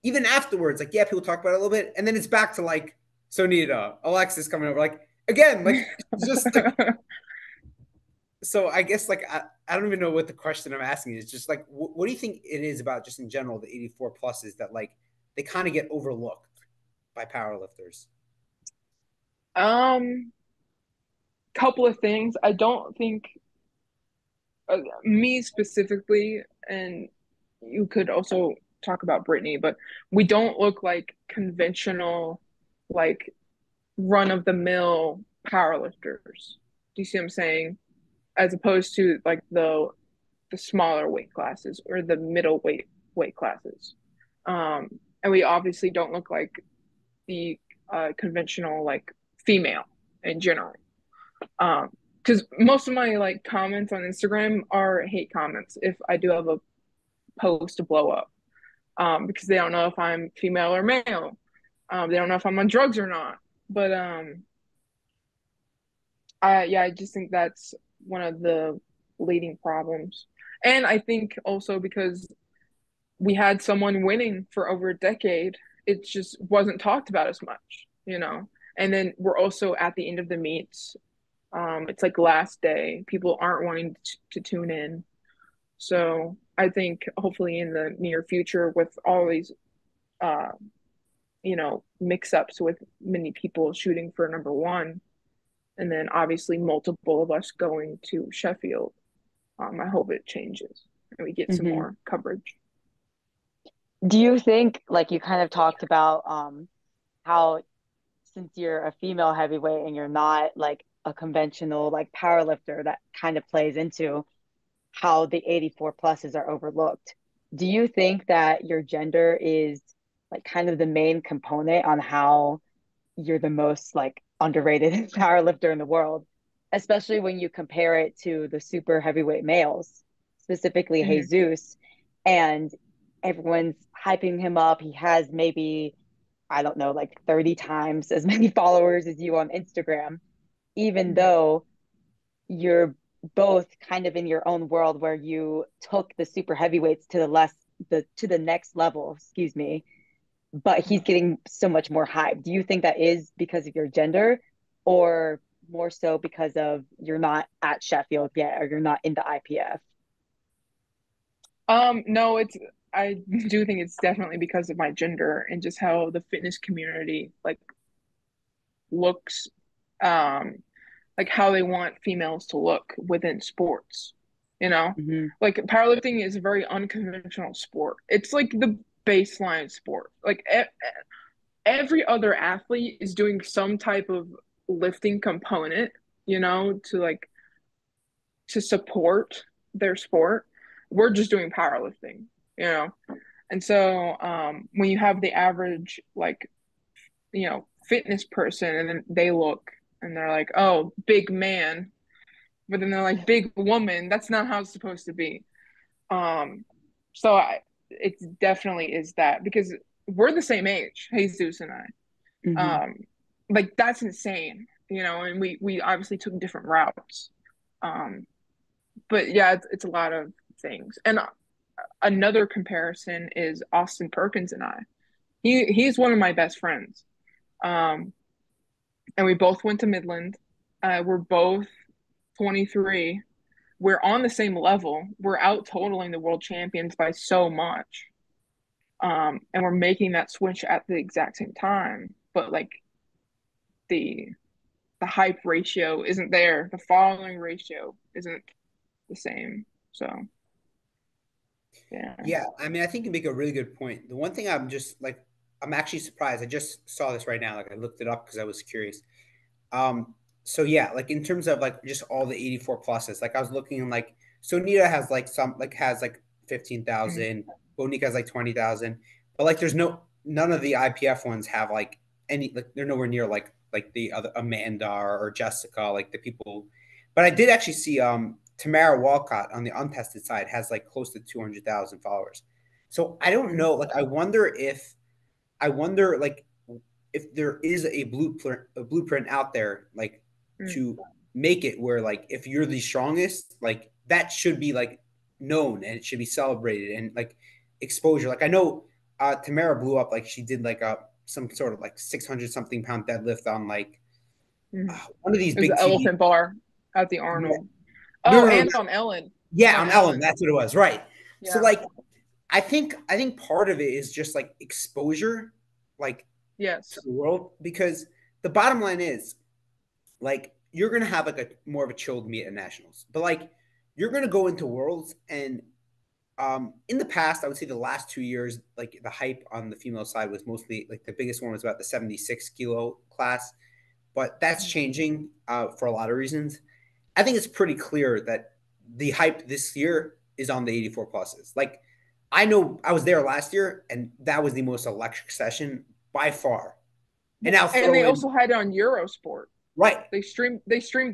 even afterwards, like yeah, people talk about it a little bit, and then it's back to like Sonita, Alexis coming over, like again, like just like so I guess like I don't even know what the question I'm asking is. Just like what do you think it is about just in general the 84 pluses that like they kind of get overlooked by powerlifters? Um, couple of things. I don't think me specifically, and you could also talk about Brittany, but we don't look like conventional, like run of the mill powerlifters. Do you see what I'm saying? As opposed to like the smaller weight classes or the middle weight classes. And we obviously don't look like the conventional like female in general. Because most of my like comments on Instagram are hate comments if I do have a post to blow up. Because they don't know if I'm female or male. They don't know if I'm on drugs or not. But I just think that's one of the leading problems. And I think also because we had someone winning for over a decade, it just wasn't talked about as much. And then we're also at the end of the meets. It's like last day. People aren't wanting to tune in. So I think hopefully in the near future, with all these, uh, mix ups with many people shooting for number one, and then obviously multiple of us going to Sheffield, I hope it changes and we get some Hmm. more coverage. Do you think, like you kind of talked about, how since you're a female heavyweight and you're not like a conventional like power lifter, that kind of plays into how the 84 pluses are overlooked. Do you think that your gender is like kind of the main component on how you're the most like underrated power lifter in the world, especially when you compare it to the super heavyweight males, specifically Mm-hmm. Jesus, and everyone's hyping him up. He has maybe, I don't know, like 30 times as many followers as you on Instagram, even Mm-hmm. though you're both kind of in your own world where you took the super heavyweights to the next level, excuse me, but he's getting so much more hype. Do you think that is because of your gender, or more so because of you're not at Sheffield yet or you're not in the IPF? No, I do think it's definitely because of my gender and just how the fitness community like looks, um, like how they want females to look within sports, you know? Mm-hmm. Like powerlifting is a very unconventional sport. It's like the baseline sport. Like every other athlete is doing some type of lifting component, to support their sport. We're just doing powerlifting, you know? And so when you have the average, like, fitness person and then they look and they're like, oh, big man, but then they're like, big woman, that's not how it's supposed to be. Um, so it definitely is that because we're the same age, Jesus and I. Mm-hmm. Like that's insane, and we obviously took different routes. Um, but yeah, it's a lot of things. And another comparison is Austin Perkins and I. He's one of my best friends. Um, and we both went to Midland. We're both 23. We're on the same level. We're out totaling the world champions by so much. And we're making that switch at the exact same time. But like the the hype ratio isn't there. The following ratio isn't the same. So yeah. Yeah, I mean, I think you make a really good point. The one thing I'm just like, I'm actually surprised. I just saw this right now. Like, I looked it up because I was curious. So yeah, like in terms of like just all the 84 pluses, like I was looking and like, so Nita has like has like Mm. 15,000, Bonica has like 20,000, but like none of the IPF ones have like any, like they're nowhere near like the other Amanda or Jessica, like the people. But I did actually see Tamara Walcott on the untested side has like close to 200,000 followers. So I don't Mm. know. Like I wonder like if there is a blueprint out there like Mm. to make it where like if you're the strongest, like that should be like known and it should be celebrated and like exposure. Like I know Tamara blew up, like she did like a some sort of like 600 something pound deadlift on like Mm. one of these It was big the TV. elephant bar at the Yeah. Arnold. No, Oh, no, no, and on Ellen. yeah, On on Ellen, Ellen. that's what it was, right? So Yeah. like I think part of it is just like exposure, like to Yes. the world, because the bottom line is like you're gonna have like a more of a chilled meet at nationals, but like you're gonna go into worlds and in the past I would say the last 2 years like the hype on the female side was mostly like the biggest one was about the 76 kilo class, but that's changing for a lot of reasons. I think it's pretty clear that the hype this year is on the 84 pluses. Like I know I was there last year and that was the most electric session by far. And now And throw they in also had it on Eurosport. right. They streamed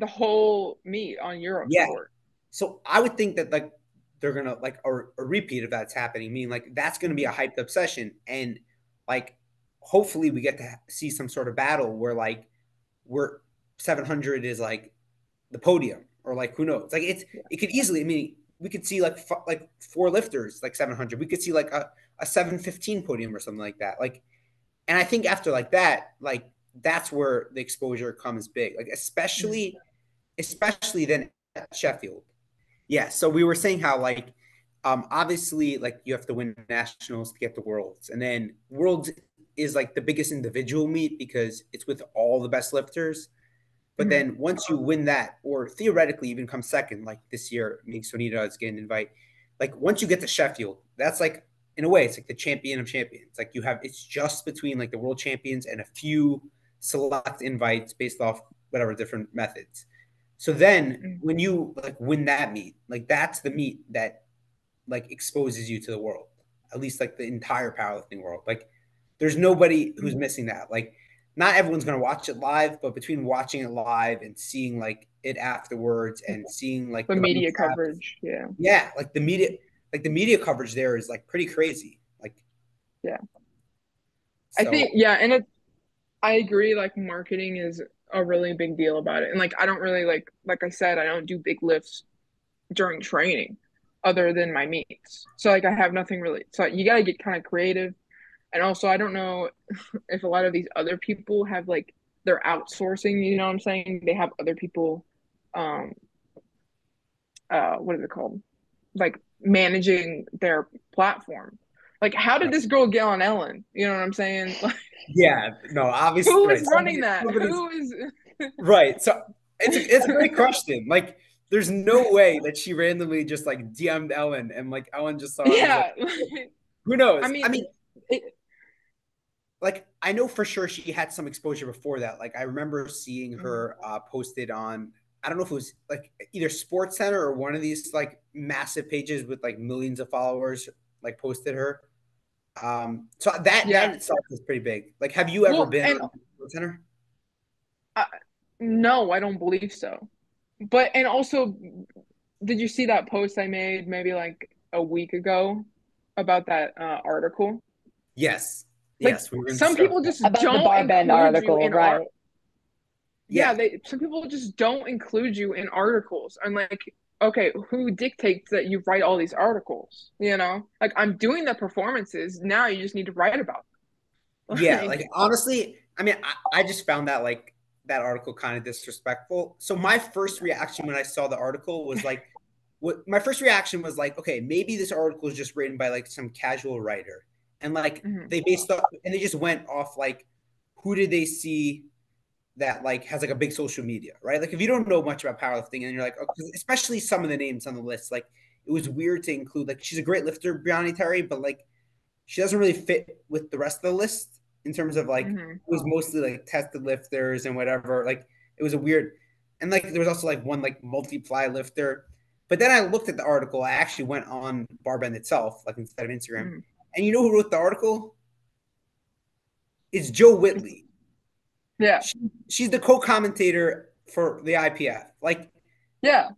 the whole meet on Yeah. Eurosport. So I would think that like they're gonna like a repeat of that's happening, meaning like that's gonna be a hyped up session. And like hopefully we get to see some sort of battle where like we're 700 is like the podium or like who knows, like it could easily, I mean we could see like four lifters like 700, we could see like a 715 podium or something like that, like. And I think after like that, like that's where the exposure comes big. Like especially then at Sheffield. Yeah. So we were saying how like obviously like you have to win nationals to get to worlds. And then worlds is like the biggest individual meet because it's with all the best lifters. But then once you win that, or theoretically even come second, like this year, me and Sonita is getting an invite. Like once you get to Sheffield, that's like in a way, it's like the champion of champions. Like it's just between like the world champions and a few select invites based off whatever different methods. So then when you like win that meet, like that's the meet that like exposes you to the world, at least like the entire powerlifting world. Like there's nobody who's missing that. Like not everyone's going to watch it live, but between watching it live and seeing like it afterwards and seeing like the the media coverage. Yeah. Like the media coverage there is like pretty crazy. Like, yeah. So. I think, yeah. And I agree. Like marketing is a really big deal about it. And like, I don't really like I said, I don't do big lifts during training other than my meets. So like, I have nothing really. So you got to get kind of creative. And also, I don't know if a lot of these other people have like, they're outsourcing, you know what I'm saying? They have other people, what is it called? Like managing their platform. Like, how did this girl get on Ellen? You know what I'm saying? Like, yeah, no, obviously. who is running that? Who is right? So it's a great question. Like, there's no way that she randomly just like DM'd Ellen and like Ellen just saw it. Yeah. Like, who knows? I mean, like I know for sure she had some exposure before that. Like I remember seeing her posted on, I don't know if it was like either Sports Center or one of these like massive pages with like millions of followers like posted her. So that itself is pretty big. Like, have you ever been on Sports Center? No, I don't believe so. But and also, did you see that post I made maybe like a week ago about that article? Yes. Like yes, we were some people just about don't the Barbend article, right? Yeah, some people just don't include you in articles. I'm like, okay, who dictates that you write all these articles? You know, like I'm doing the performances now. You just need to write about them. Yeah, like honestly, I mean, I just found that like that article kind of disrespectful. So my first reaction when I saw the article was like, my first reaction was like, okay, maybe this article is just written by like some casual writer, and like they based off and they just went off like, who did they see that like has like a big social media, right? Like if you don't know much about powerlifting and you're like, okay, especially some of the names on the list, like it was weird to include like she's a great lifter, Brianna Terry, but like she doesn't really fit with the rest of the list in terms of like it was mostly like tested lifters and whatever. Like it was a weird, and like there was also like one like multiply lifter. But then I looked at the article. I actually went on Barbend itself, like instead of Instagram. And you know who wrote the article? It's Joe Whitley. Yeah. She's the co-commentator for the IPF. Like, yeah.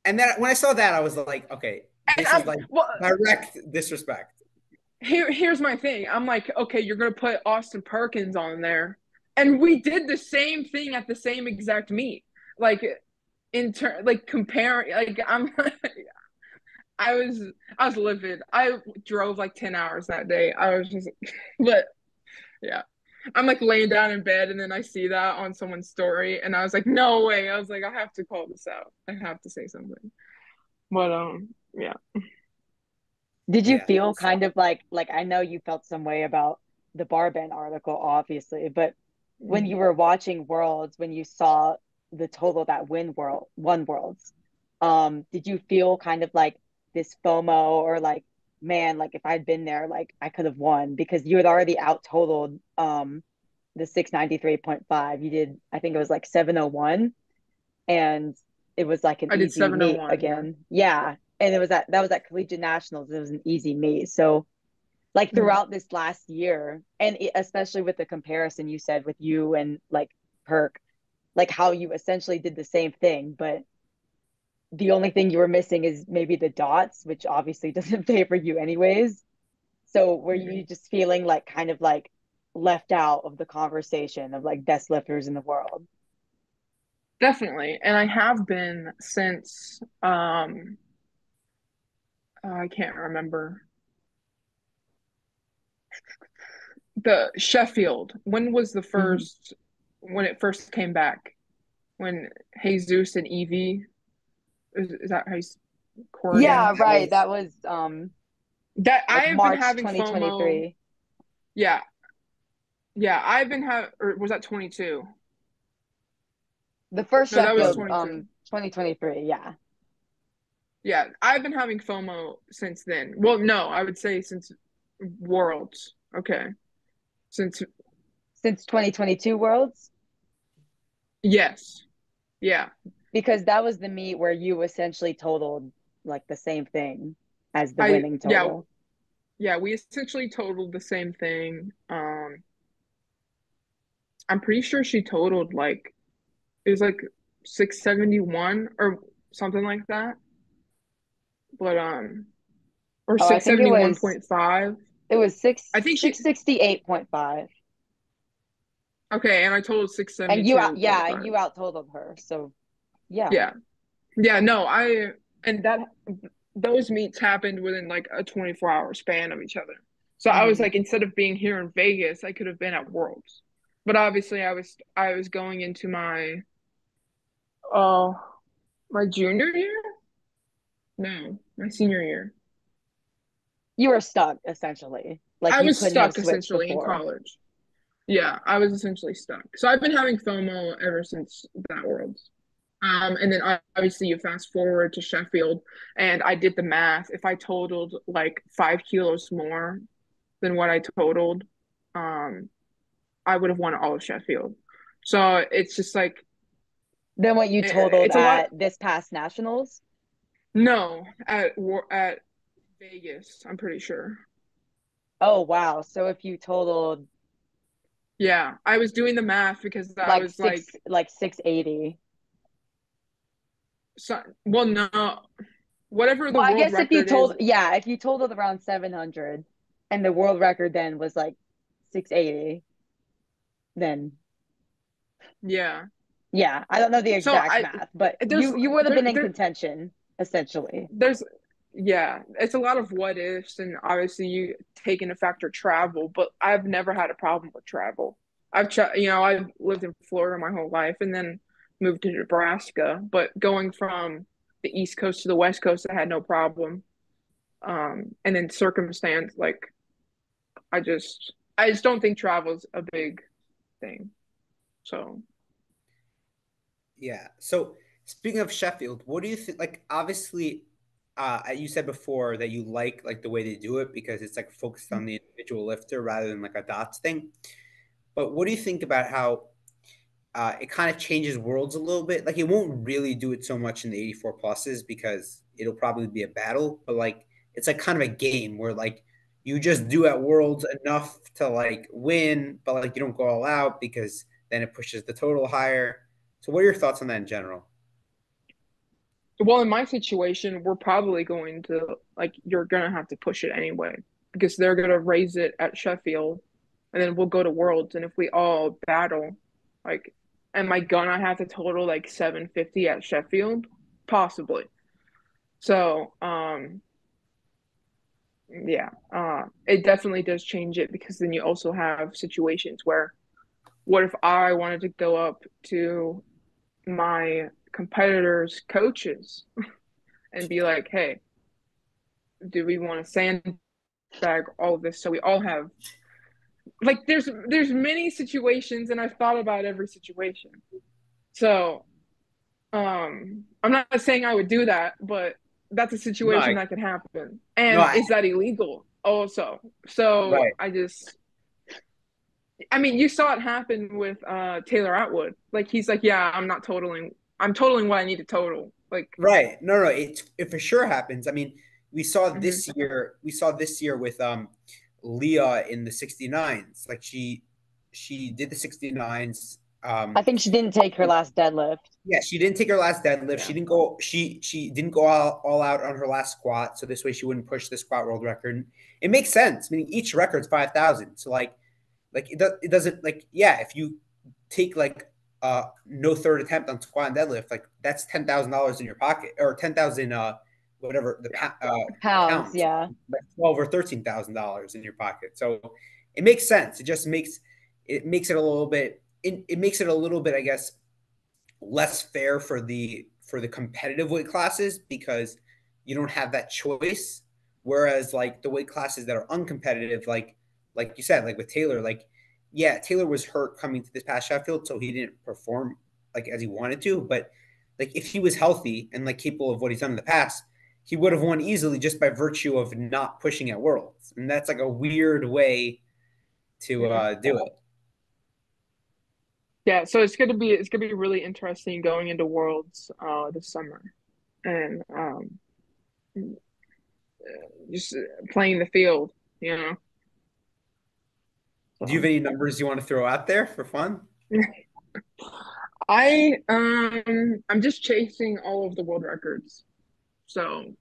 And then when I saw that, I was like, okay, this is like direct disrespect. Here's my thing. I'm like, okay, you're gonna put Austin Perkins on there, and we did the same thing at the same exact meet. Like, like comparing. Like, I was livid. I drove like 10 hours that day. I was just, but yeah. I'm like laying down in bed and then I see that on someone's story and I was like, no way. I was like, I have to call this out. I have to say something. But yeah. Did you feel kind of like I know you felt some way about the Barbend article, obviously, but when you were watching Worlds, when you saw the total that won Worlds, did you feel kind of like this FOMO or like, man, like if I'd been there, like I could have won because you had already out totaled the 693.5. You did, I think it was like 701, and it was like an easy meet again. Yeah. And it was that was at Collegiate Nationals. It was an easy meet. So like throughout this last year, and especially with the comparison you said with you and like Perk, like how you essentially did the same thing, but the only thing you were missing is maybe the dots, which obviously doesn't favor you anyways. So were you just feeling like kind of like left out of the conversation of like best lifters in the world? Definitely. And I have been since I can't remember. The Sheffield. When was the first when it first came back, when Jesus and Evie, is that how you Yeah, coordinate? right. That was That I like have been March having FOMO. 2023. Yeah, yeah, I've been having, or was that 22? The first No, that was Sheffield 22. 2023, yeah. Yeah, I've been having FOMO since then. Well, no, I would say since Worlds. Okay. Since, Since 2022 Worlds, yes. Yeah. because that was the meet where you essentially totaled like the same thing as the I, winning yeah, total. yeah, we essentially totaled the same thing. I'm pretty sure she totaled like, it was like 671 or something like that. But, or Oh, I think 671.5. it was I think she, 668.5. okay, and I totaled And you 672.5. out totaled her. So yeah. Yeah. Yeah, no, and that those meets happened within like a 24-hour span of each other. So I was Hmm. like, instead of being here in Vegas, I could have been at Worlds. But obviously I was going into uh my junior year? No, my senior year. You were stuck essentially. Like I you was couldn't have stuck switched essentially in before. college. Yeah, I was essentially stuck. So I've been having FOMO ever since that Worlds. And then obviously you fast forward to Sheffield, and I did the math. If I totaled like 5 kilos more than what I totaled, um, I would have won all of Sheffield. So it's just like Then what you totaled it's a lot. at this past nationals? No, at Vegas, I'm pretty sure. Oh wow. So if you totaled Yeah, I was doing the math because I like was like, 680. so, well, no, whatever the Well, I world guess if you record is. told, yeah, if you totaled around 700 and the world record then was like 680, then Yeah. yeah, I don't know the So exact math, but there's you would have there been in there contention essentially. there's yeah, it's a lot of what ifs, and obviously you take into factor travel, but I've never had a problem with travel. I've lived in Florida my whole life and then moved to Nebraska, but going from the East Coast to the West Coast, I had no problem. And then circumstance, like I just don't think travel's a big thing. So Yeah. So speaking of Sheffield, what do you think? Like, obviously, you said before that you like the way they do it because it's like focused on the individual lifter rather than like a dots thing. But what do you think about how it kind of changes worlds a little bit? Like, it won't really do it so much in the 84 pluses because it'll probably be a battle. But like, it's like kind of a game where like you just do at worlds enough to like win, but like you don't go all out because then it pushes the total higher. So, what are your thoughts on that in general? well, in my situation, we're probably going to like you're gonna have to push it anyway because they're gonna raise it at Sheffield, and then we'll go to Worlds, and if we all battle, like, am I gonna have to total like 750 at Sheffield? Possibly. So, yeah, it definitely does change it because then you also have situations where what if I wanted to go up to my competitors' coaches and be like, hey, do we want to sandbag all of this so we all have like there's many situations and I've thought about every situation. So I'm not saying I would do that, but that's a No, situation that could happen. no, And is that illegal? Also. So right. I mean, you saw it happen with Taylor Atwood. Like he's like, yeah, I'm totaling what I need to total. Like, Right. No, no, it for sure happens. I mean, mhm. we saw this year with Leah in the 69s. Like she did the 69s. I think she didn't take her last deadlift. Yeah, she didn't take her last deadlift. Yeah. She didn't go all out on her last squat, so this way she wouldn't push the squat world record. It makes sense. I mean, each record's 5,000. So it doesn't like yeah, if you take like no third attempt on squat and deadlift, like that's $10,000 in your pocket or 10,000 whatever the Yeah. Pounds, pounds, yeah. like 12 or $13,000 in your pocket. So it makes sense. It makes it a little bit it makes it a little bit, I guess, less fair for the competitive weight classes because you don't have that choice. Whereas like the weight classes that are uncompetitive, like you said, like with Taylor, like yeah, Taylor was hurt coming to this past Sheffield, so he didn't perform like as he wanted to. But like if he was healthy and like capable of what he's done in the past, he would have won easily just by virtue of not pushing at Worlds. And that's like a weird way to do it. Yeah, so it's gonna be really interesting going into Worlds this summer, and just playing the field, you know. Do you have any numbers you want to throw out there for fun? I'm just chasing all of the world records. So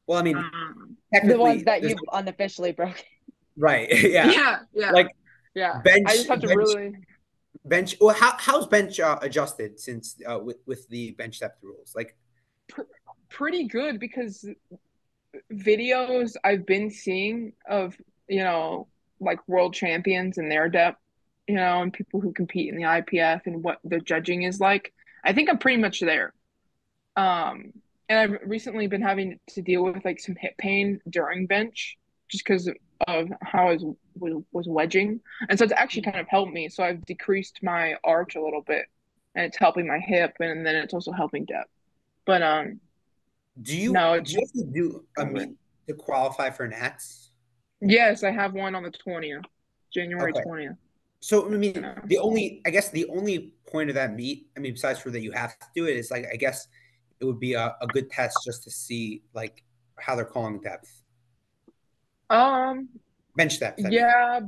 Well, I mean, um, The ones technically, that you've unofficially broken. right? Yeah, yeah, like yeah. bench, I just have to bench, really bench. Well, how's bench adjusted since with the bench depth rules? Like, pretty good because videos I've been seeing of, you know, like world champions and their depth, you know, and people who compete in the IPF and what the judging is like. I think I'm pretty much there. Um, and I've recently been having to deal with like some hip pain during bench just because of how was wedging. And so it's actually kind of helped me. So I've decreased my arch a little bit and it's helping my hip and then it's also helping depth. But no, do it's you have to do a over. meet to qualify for Nats? Yes, I have one on the 20th, January Okay, 20th. so I mean, Yeah. I guess the only point of that meet, I mean, besides for that you have to do it, is like I guess it would be a good test just to see like how they're calling depth, Um, bench depth. I mean, yeah,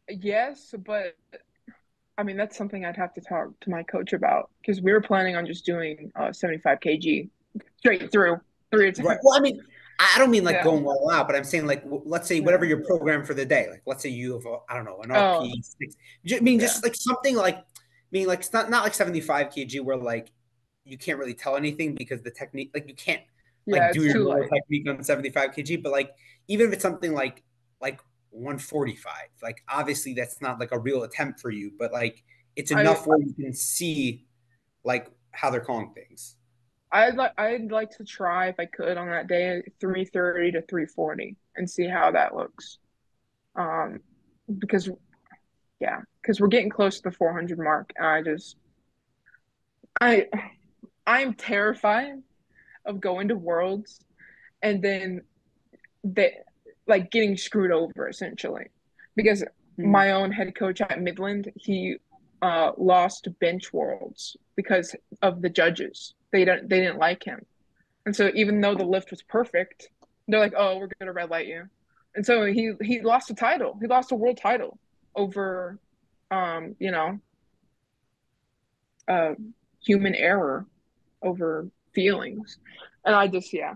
yes, but I mean that's something I'd have to talk to my coach about because we were planning on just doing 75 kg straight through three right. attempts. Well, I mean, I don't mean like Yeah, going all out, but I'm saying like let's say whatever yeah. your program for the day. Like let's say you have I don't know an Oh, RP six. I mean, yeah. just like something like I mean like it's not like 75 kg where like you can't really tell anything because the technique like you can't Yeah, like do it's your too normal light. technique on 75 kg, but like even if it's something like 145, like obviously that's not like a real attempt for you, but like it's I enough where you can see like how they're calling things. I'd like to try if I could on that day 330 to 340 and see how that looks. Um, because yeah, because we're getting close to the 400 mark, and I I'm terrified of going to Worlds and then they like getting screwed over essentially, because Mm. my own head coach at Midland, he lost bench Worlds because of the judges. They didn't like him, and so even though the lift was perfect, they're like, "Oh, we're gonna red light you," and so he lost a title. He lost a world title over, you know, uh, human error over feelings. And I just, yeah,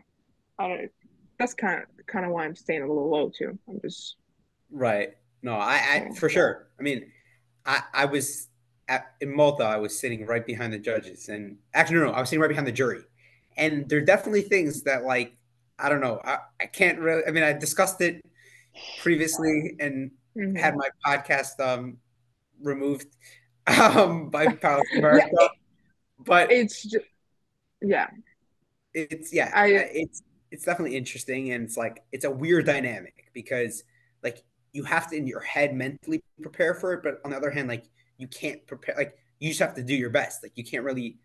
I don't, that's kind of why I'm staying a little low too. I'm just, Right. No, I yeah. for sure. I mean, I was in Malta. I was sitting right behind the judges, and actually, no, I was sitting right behind the jury. And there are definitely things that, like, I don't know. I can't really. I mean, I discussed it previously and Mm-hmm. had my podcast removed by Powerlifting Yeah, America, but it's just, yeah, it's yeah, I, it's definitely interesting, and it's like it's a weird dynamic because like you have to in your head mentally prepare for it, but on the other hand, like you can't prepare. Like you just have to do your best. Like you can't really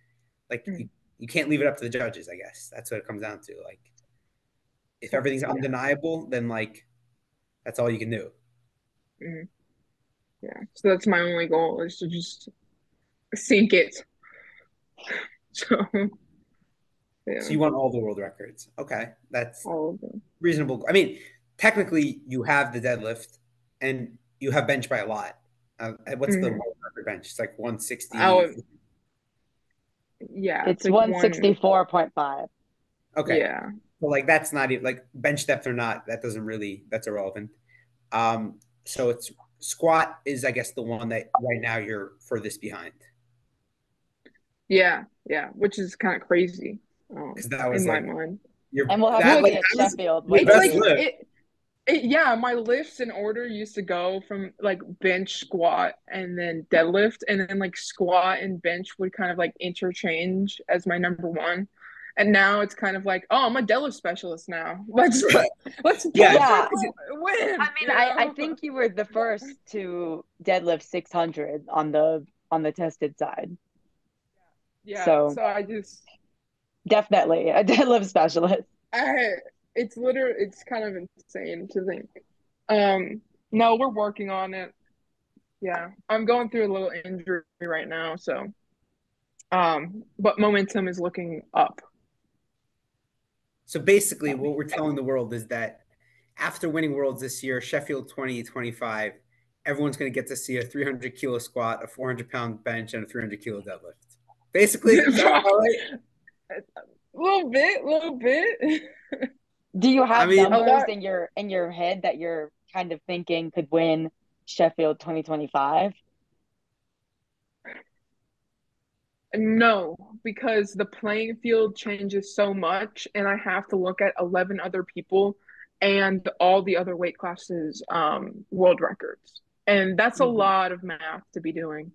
like you can't leave it up to the judges. I guess that's what it comes down to. Like if so, everything's yeah, undeniable, then like that's all you can do. mm, yeah. So that's my only goal is to just sink it. So, So yeah, you want all the world records? Okay, that's all of them. reasonable. I mean, technically, you have the deadlift and you have bench by a lot. What's the Mm-hmm. world record bench? It's like 160. Oh, yeah, it's It's like one, 164.5. Okay. yeah, So like that's not even like bench depth or not, that doesn't really that's irrelevant. So it's squat is I guess the one that right now you're furthest behind. yeah, yeah, which is kind of crazy, Because that in was my like mind. your And we'll have to Well, that see like at that was Sheffield your what it's you best like do. lift. it. Yeah, my lifts in order used to go from like bench, squat, and then deadlift, and then like squat and bench would kind of like interchange as my number one. And now it's kind of like, oh, I'm a deadlift specialist now. Let's Yeah. pull Yeah. through, I win, mean, you I know? think you were the first to deadlift 600 on the tested side. Yeah, So so I just definitely a deadlift specialist. I it's literally it's kind of insane to think. Um, no, we're working on it. Yeah, I'm going through a little injury right now, so but momentum is looking up. So basically, what we're telling the world is that after winning Worlds this year, Sheffield 2025, everyone's going to get to see a 300-kilo squat, a 400-pound bench, and a 300-kilo deadlift. Basically, is that all right? A little bit. Do you I have mean, A numbers lot. in your head that you're kind of thinking could win Sheffield 2025? No, because the playing field changes so much, and I have to look at 11 other people and all the other weight classes, world records. And that's a Mhm. lot of math to be doing.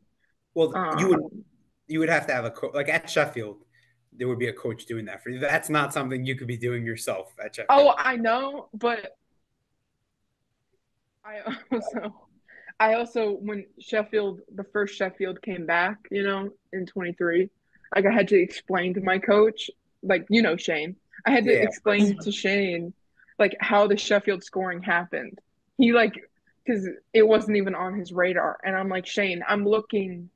well, Um, you would have to have a coach like at Sheffield. There would be a coach doing that for you. That's not something you could be doing yourself at oh, Sheffield. I know, but I also I also when Sheffield the first Sheffield came back, in 23, like I had to explain to my coach, like Shane. I had to Yeah, of course. explain to Shane like how the Sheffield scoring happened. He like because it wasn't even on his radar. And I'm like, Shane, I'm looking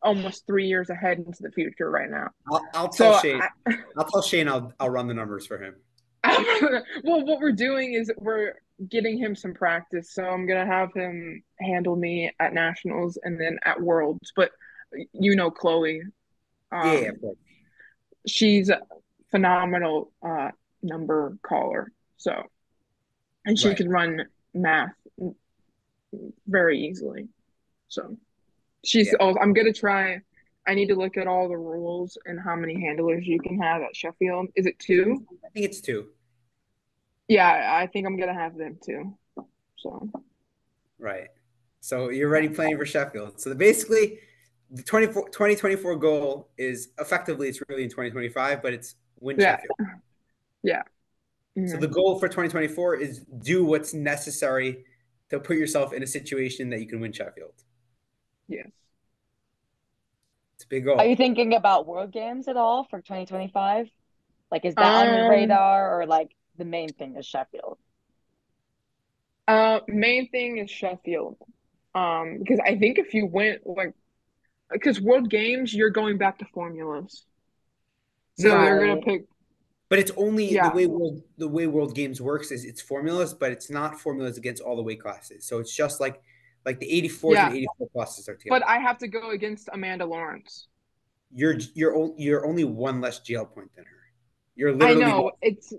almost 3 years ahead into the future right now. I'll tell So Shane. I'll tell Shane. I'll run the numbers for him. well, what we're doing is we're getting him some practice. So I'm gonna have him handle me at nationals and then at worlds. But Chloe, Yeah, yeah, um, of course. she's a phenomenal number caller. So and she Right, can run math very easily. So she's yeah. oh, I'm gonna try. I need to look at all the rules and how many handlers you can have at Sheffield. Is it two? I think it's two. Yeah, I think I'm gonna have them too. So Right. So you're already playing for Sheffield. So basically, the 2024 goal is effectively it's really in 2025, but it's win yeah, Sheffield. yeah. So Mhm. the goal for 2024 is do what's necessary to put yourself in a situation that you can win Sheffield. Yes. It's a big Are you goal. thinking about World Games at all for 2025? Like, is that on your Um, radar or like the main thing is Sheffield? Main thing is Sheffield. Because I think if you went like, because World Games, you're going back to formulas. So they're gonna Right. pick, But it's only yeah, the way World Games works is it's formulas, but it's not formulas against all the weight classes. So it's just like the 84s and yeah. 84 pluses are But together. I have to go against Amanda Lawrence. You're only one less jail point than her. You're I literally know it's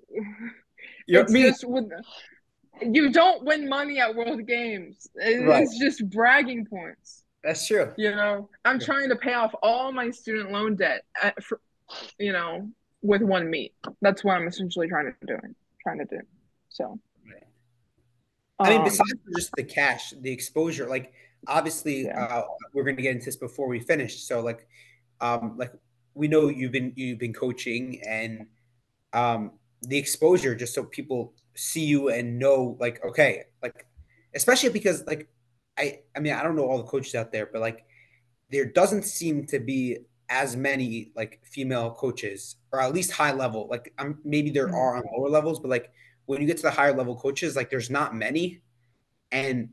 you're it's me. just with you don't win money at World Games. Right. It's just bragging points. That's true. I'm trying to pay off all my student loan debt you know, with one meet. That's what I'm essentially trying to do. So, Right. I mean, um, besides just the cash, the exposure, like obviously, yeah, we're going to get into this before we finish. So, like we know you've been coaching, and the exposure, just so people see you and know, like, okay, like, especially because, like, I mean, I don't know all the coaches out there, but like, there doesn't seem to be as many like female coaches, or at least high level. Like, maybe there mm, are on lower levels, but like when you get to the higher level coaches, like, there's not many. And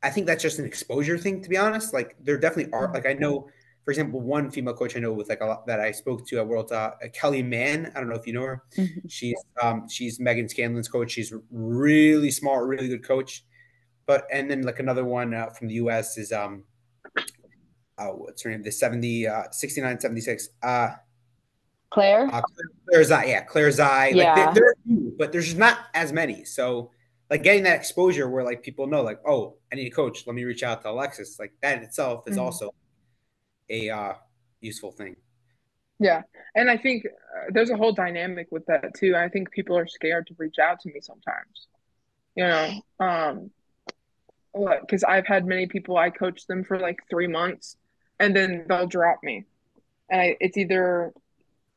I think that's just an exposure thing, to be honest. Like there definitely are. mm, Like I know, for example, one female coach I know with like a lot that I spoke to at World Kelly Mann. I don't know if you know her. Mhm. She's Megan Scanlon's coach. She's really smart, really good coach. But and then like another one from the U.S. is what's her name? The 69, 76. Claire? Claire Zai, yeah, Claire Zai. Like Yeah. there are a few, but there's just not as many. So like getting that exposure where like people know, like, oh, I need a coach. Let me reach out to Alexis. Like that in itself is mm. also a useful thing. Yeah. And I think there's a whole dynamic with that too. I think people are scared to reach out to me sometimes. you know, because I've had many people, I coach them for like 3 months and then they'll drop me. And it's either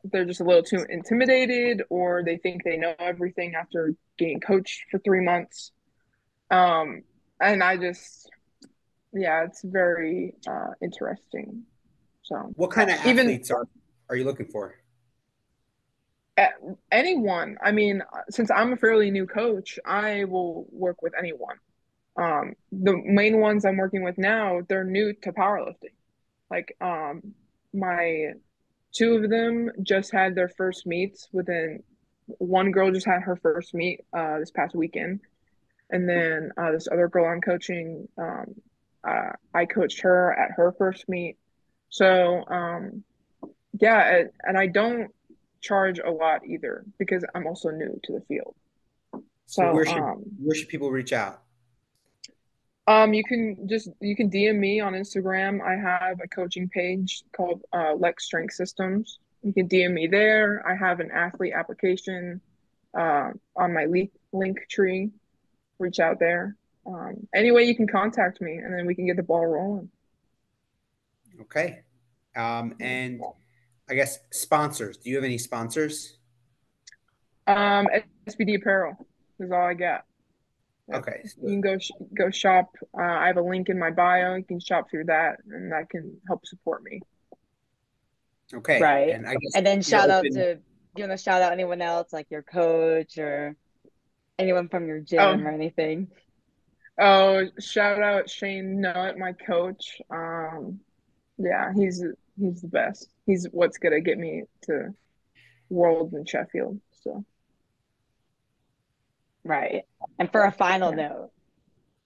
they're just a little too intimidated or they think they know everything after getting coached for 3 months. And I just, yeah, it's very interesting. So What kind of even athletes are you looking for? anyone, I mean, since I'm a fairly new coach, I will work with anyone. The main ones I'm working with now, they're new to powerlifting. Like, my two of them just had their first meets within one girl just had her first meet this past weekend. And then this other girl I'm coaching, I coached her at her first meet. So yeah, and I don't charge a lot either because I'm also new to the field. So So where should people reach out? you can DM me on Instagram. I have a coaching page called Lex Strength Systems. You can DM me there. I have an athlete application on my link tree. Reach out there. Any way you can contact me, and then we can get the ball rolling. Okay. And I guess sponsors. Do you have any sponsors? SBD Apparel is all I got. Yep. Okay. You can go shop. I have a link in my bio. You can shop through that, and that can help support me. Okay. Right. And I guess And then you're shout out open. to, you want to shout out anyone else, like your coach or anyone from your Oh, gym or anything? oh! Shout out Shane Nutt, my coach. Yeah, he's the best. He's what's gonna get me to Worlds in Sheffield. So Right. And for a final yeah. note,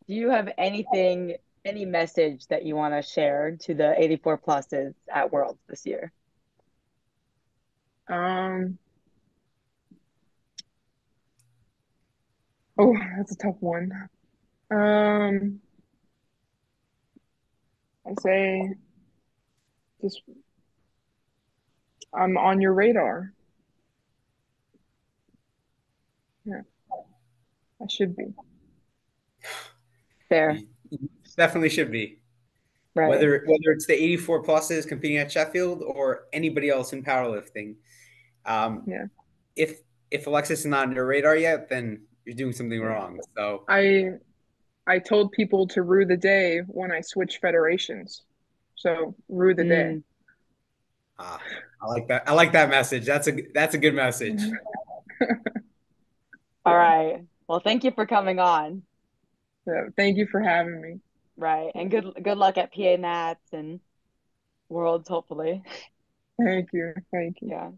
do you have anything, any message that you want to share to the 84 pluses at Worlds this year? Um. Oh, that's a tough one. Um. I say just I'm on your radar. Yeah, I should be. Fair. You definitely should be. Right. Whether it's the 84 pluses competing at Sheffield or anybody else in powerlifting. Um, Yeah. if Alexis is not on your radar yet, then you're doing something Yeah. wrong. So I I told people to rue the day when I switched federations. So rue the day. mm, I like that. I like that message. That's a good message. All Yeah. right. Well, thank you for coming on. So thank you for having me. Right. And good luck at PA Nats and Worlds, hopefully. Thank you. Thank you. Yeah.